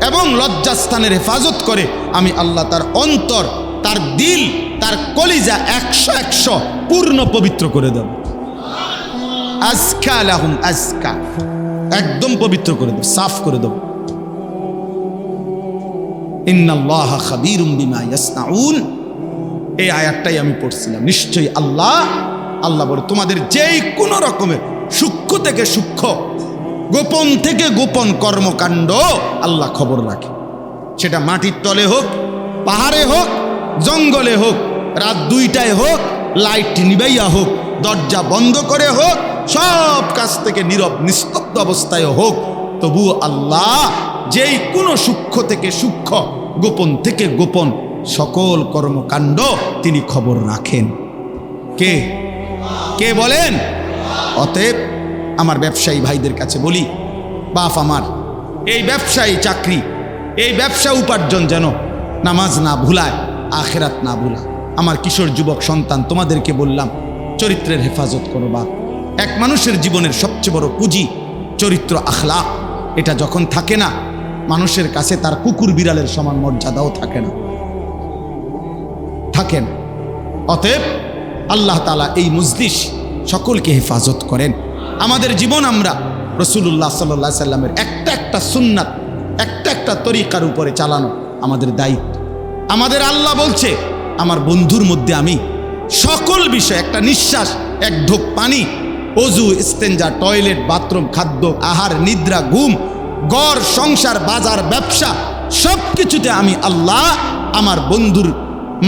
এবং লজ্জাস্থানের হেফাজত করে, আমি আল্লাহ তার অন্তর, তার দিল, তার কলিজা 100 পূর্ণ পবিত্র করে দেব। আজকা লাহুম, আজকা একদম পবিত্র করে দেব, সাফ করে দেব। ইন্নাল্লাহা খাবীরুম বিমা ইয়াসনাউন, এই আয়াতটাই আমি পড়ছিলাম। নিশ্চয়ই আল্লাহ বলে তোমাদের যেই কোনো রকমের সূক্ষ্ম থেকে সূক্ষ্ম, গোপন থেকে গোপন কর্মকাণ্ড আল্লাহ খবর রাখে। সেটা মাটির তলে হোক, পাহাড়ে হোক, জঙ্গলে হোক, রাত 2টায় হোক, লাইট নিবাইয়া হোক, দরজা বন্ধ করে হোক, সব কাছ থেকে নীরব নিস্তব্ধ অবস্থায় হোক, তবু আল্লাহ যেই কোনো সূক্ষ্ম থেকে সূক্ষ্ম, গোপন থেকে গোপন সকল কর্মকাণ্ড তিনি খবর রাখেন। কে কে বলেন? অতএব আমার ব্যবসায়ী ভাইদের কাছে বলি, বাপ আমার, এই ব্যবসায়ী চাকরি, এই ব্যবসা উপার্জন যেন নামাজ না ভুলায়, আখেরাত না ভুলায়। আমার কিশোর যুবক সন্তান, তোমাদেরকে বললাম চরিত্রের হেফাজত করো। বাপ, এক মানুষের জীবনের সবচেয়ে বড় পুঁজি চরিত্র, আখলাক। এটা যখন থাকে না, মানুষের কাছে তার কুকুর বিড়ালের সমান মর্যাদাও থাকে না। অতএব আল্লাহ তাআলা এই মজলিস সকলকে হেফাজত করেন। আমাদের জীবন আমরা রাসূলুল্লাহ সাল্লাল্লাহু আলাইহি সাল্লামের একটা সুন্নাত, একটা তরিকার উপরে চালানো আমাদের দায়িত্ব। আমাদের আল্লাহ বলছে, আমার বন্ধুর মধ্যে আমি সকল বিষয়, একটা নিঃশ্বাস, এক ঢোক পানি, অজু, ইস্তেঞ্জা, টয়লেট, বাথরুম, খাদ্য, আহার, নিদ্রা, ঘুম, ঘর, সংসার, বাজার, ব্যবসা, সব কিছুতে আমি আল্লাহ আমার বন্ধুর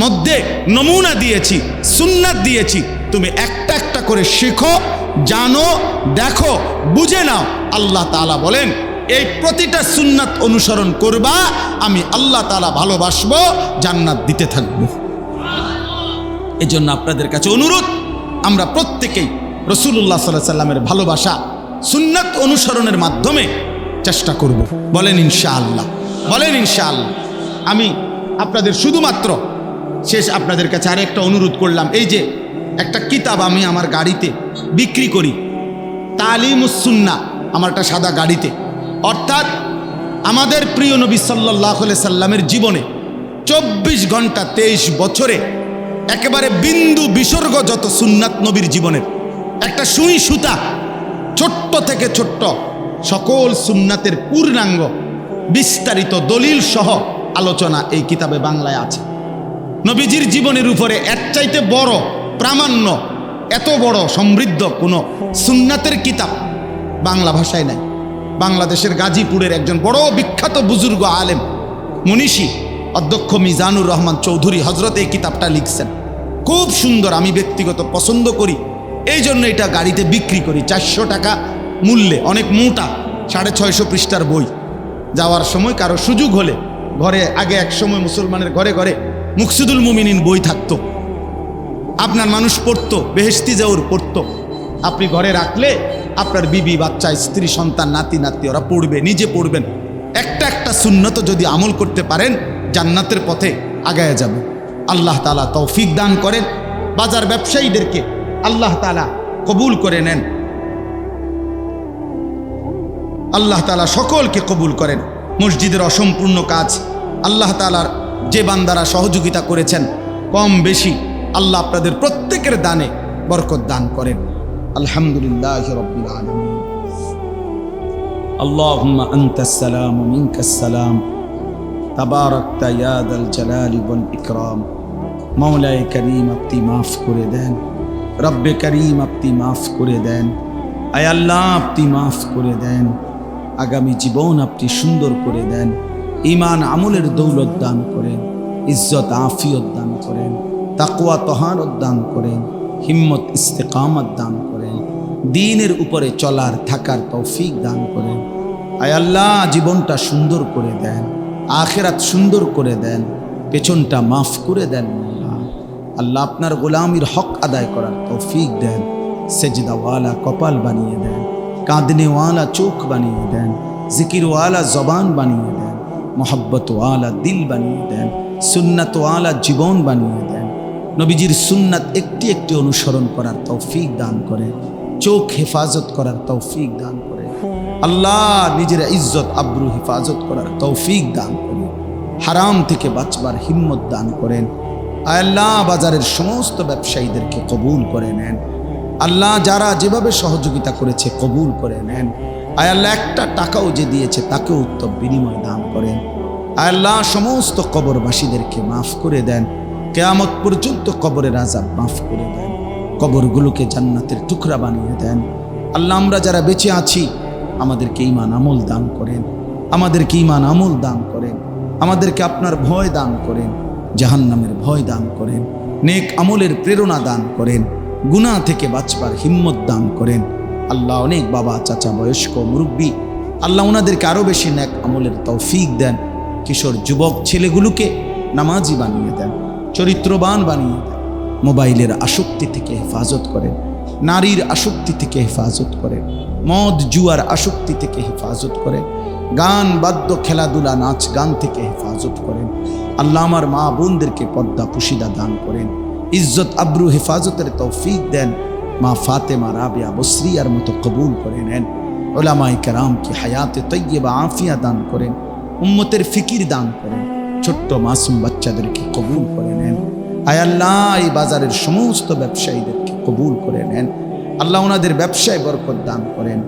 মধ্যে নমুনা দিয়েছি, সুন্নাত দিয়েছি। তুমি একটা করে শেখো, জানো, দেখো, বুঝে নাও। আল্লাহ তাআলা বলেন, এই প্রতিটা সুন্নাত অনুসরণ করবা, আমি আল্লাহ তাআলা ভালোবাসবো, জান্নাত দিতে থাকবো। এজন্য আপনাদের কাছে অনুরোধ, আমরা প্রত্যেকেই রাসূলুল্লাহ সাল্লাল্লাহু আলাইহি সাল্লামের ভালোবাসা, সুন্নাত অনুসরণের মাধ্যমে চেষ্টা করব। বলেন ইনশাআল্লাহ, বলেন ইনশাআল্লাহ। আমি আপনাদের শুধুমাত্র শেষ আপনাদের কাছে আরেকটা অনুরোধ করলাম। এই যে একটা কিতাব আমি আমার গাড়িতে বিক্রি করি, তালিমুস সুন্নাহ, আমার একটা সাদা গাড়িতে, অর্থাৎ আমাদের প্রিয় নবী সাল্লাল্লাহু আলাইহি সাল্লামের জীবনে 24 ঘন্টা 23 বছরে একেবারে বিন্দু বিসর্গ যত সুন্নাত নবীর জীবনের, একটা সুই সুতা, ছোট্ট থেকে ছোট্ট সকল সুন্নাতের পূর্ণাঙ্গ বিস্তারিত দলিল সহ আলোচনা এই কিতাবে বাংলায় আছে। নবীজির জীবনের উপরে এর চাইতে বড় প্রামাণ্য, এত বড় সমৃদ্ধ কোনো সুন্নাতের কিতাব বাংলা ভাষায় নাই। বাংলাদেশের গাজীপুরের একজন বড় বিখ্যাত বুজুর্গ আলেম, মনীষী, অধ্যক্ষ মিজানুর রহমান চৌধুরী হজরত এই কিতাবটা লিখছেন। খুব সুন্দর, আমি ব্যক্তিগত পছন্দ করি, এই জন্য এটা গাড়িতে বিক্রি করি 400 টাকা মূল্যে। অনেক মোটা, 650 পৃষ্ঠার বই। যাওয়ার সময় কারো সুযোগ হলে, ঘরে আগে এক সময় মুসলমানের ঘরে ঘরে মুকসিদুল মুমিনিন বই থাকতো, আপনার মানুষ পড়তো, বেহেশতি জাউর পড়তো। আপনি ঘরে রাখলে আপনার বিবি, বাচ্চা, স্ত্রী, সন্তান, নাতি নাতি ওরা পড়বে, নিজে পড়বেন। একটা সুন্নত যদি আমল করতে পারেন, জান্নাতের পথে আগায় যাবে। আল্লাহ তাআলা তৌফিক দান করেন। বাজার ব্যবসায়ীদেরকে আল্লাহ তাআলা কবুল করে নেন। আল্লাহ তাআলা সকলকে কবুল করেন। মসজিদের অসম্পূর্ণ কাজ আল্লাহ তাআলার যে বান্দারা সহযোগিতা করেছেন, কম বেশি, আল্লাহ আপনাদের প্রত্যেকের দানে বরকত দান করেন। আলহামদুলিল্লাহি রাব্বিল আলামিন। আল্লাহুম্মা আনতাস সালাম ওয়া মিনকাস সালাম, তাবারাকতা ইয়া যাল জালালি ওয়াল ইকরাম। মাওলায়ে কারীম, আপনি মাফ করে দেন। রব্বে করিম, আপনি মাফ করে দেন। আয় আল্লাহ, আপনি মাফ করে দেন। আগামী জীবন আপনি সুন্দর করে দেন। ঈমান আমলের দৌলত দান করেন, ইজ্জত আফিয়ত দান করেন, তাকওয়া তহারত দান করেন, হিম্মত ইস্তেকামত দান করেন, দ্বীনের উপরে চলার থাকার তৌফিক দান করেন। আয় আল্লাহ, জীবনটা সুন্দর করে দেন। আখিরাত সুন্দর করে দেন, পেছনটা মাফ করে দেন। আল্লাহ আপনার গোলামির হক আদায় করার তৌফিক দেন। সেজদাওয়ালা কপাল বানিয়ে দেন, কাঁদনেওয়ালা চোখ বানিয়ে দেন, জিকিরওয়ালা জবান বানিয়ে দেন, মোহব্বতওয়ালা দিল বানিয়ে দেন, সুন্নাতওয়ালা জীবন বানিয়ে দেন। নবীজির সুন্নাত একটি একটি অনুসরণ করার তৌফিক দান করেন, চোখ হেফাজত করার তৌফিক দান করেন। আল্লাহ নিজের ইজ্জত আব্রু হেফাজত করার তৌফিক দান করেন, হারাম থেকে বাঁচবার হিম্মত দান করেন। আল্লাহ বাজারের সমস্ত ব্যবসায়ীদেরকে কবুল করে নেন। আল্লাহ যারা যেভাবে সহযোগিতা করেছে কবুল করে নেন। আল্লাহ একটা টাকাও যে দিয়েছে তাকে উত্তম বিনিময় দান করেন। আল্লাহ সমস্ত কবরবাসীদেরকে মাফ করে দেন, কিয়ামত পর্যন্ত কবরের আযাব মাফ করে দেন, কবরগুলোকে জান্নাতের টুকরা বানিয়ে দেন। আল্লাহ আমরা যারা বেঁচে আছি আমাদেরকে ঈমান আমল দান করেন, আমাদেরকে ঈমান আমল দান করেন, আমাদেরকে আপনার ভয় দান করেন, জাহান্নামের ভয় দান করেন, নেক আমলের প্রেরণা দান করেন, গুনাহ থেকে বাঁচবার হিম্মত দান করেন। আল্লাহ অনেক বাবা চাচা বয়স্ক মুরব্বী, আল্লাহ ওনাদেরকে আরও বেশি নেক আমলের তৌফিক দেন। কিশোর যুবক ছেলেগুলোকে নামাজি বানিয়ে দেন, চরিত্রবান বানিয়ে দেন। মোবাইলের আসক্তি থেকে হেফাজত করেন, নারীর আসক্তি থেকে হেফাজত করেন, মদ জুয়ার আসক্তি থেকে হেফাজত করেন, গান বাদ্য খেলাধুলা নাচ গান থেকে হেফাজত করেন। আল্লাহ আমার মা বোনদেরকে পর্দা পুশিদা দান করেন, ইজ্জত আব্রু হেফাজতের তৌফিক দেন। মা ফাতেমা রাবিয়া বসরিয়ার মতো কবুল করে নেন। উলামায়ে কেরাম কি হায়াতে তৈয়বা আফিয়া দান করেন, উম্মতের ফিকির দান করেন, ছোট্ট মাসুম বাচ্চাদেরকে কবুল করে নেন। আয় আল্লাহ এই বাজারের সমস্ত ব্যবসায়ীদেরকে কবুল করে নেন। আল্লাহ ওনাদের ব্যবসায় বরকত দান করেন।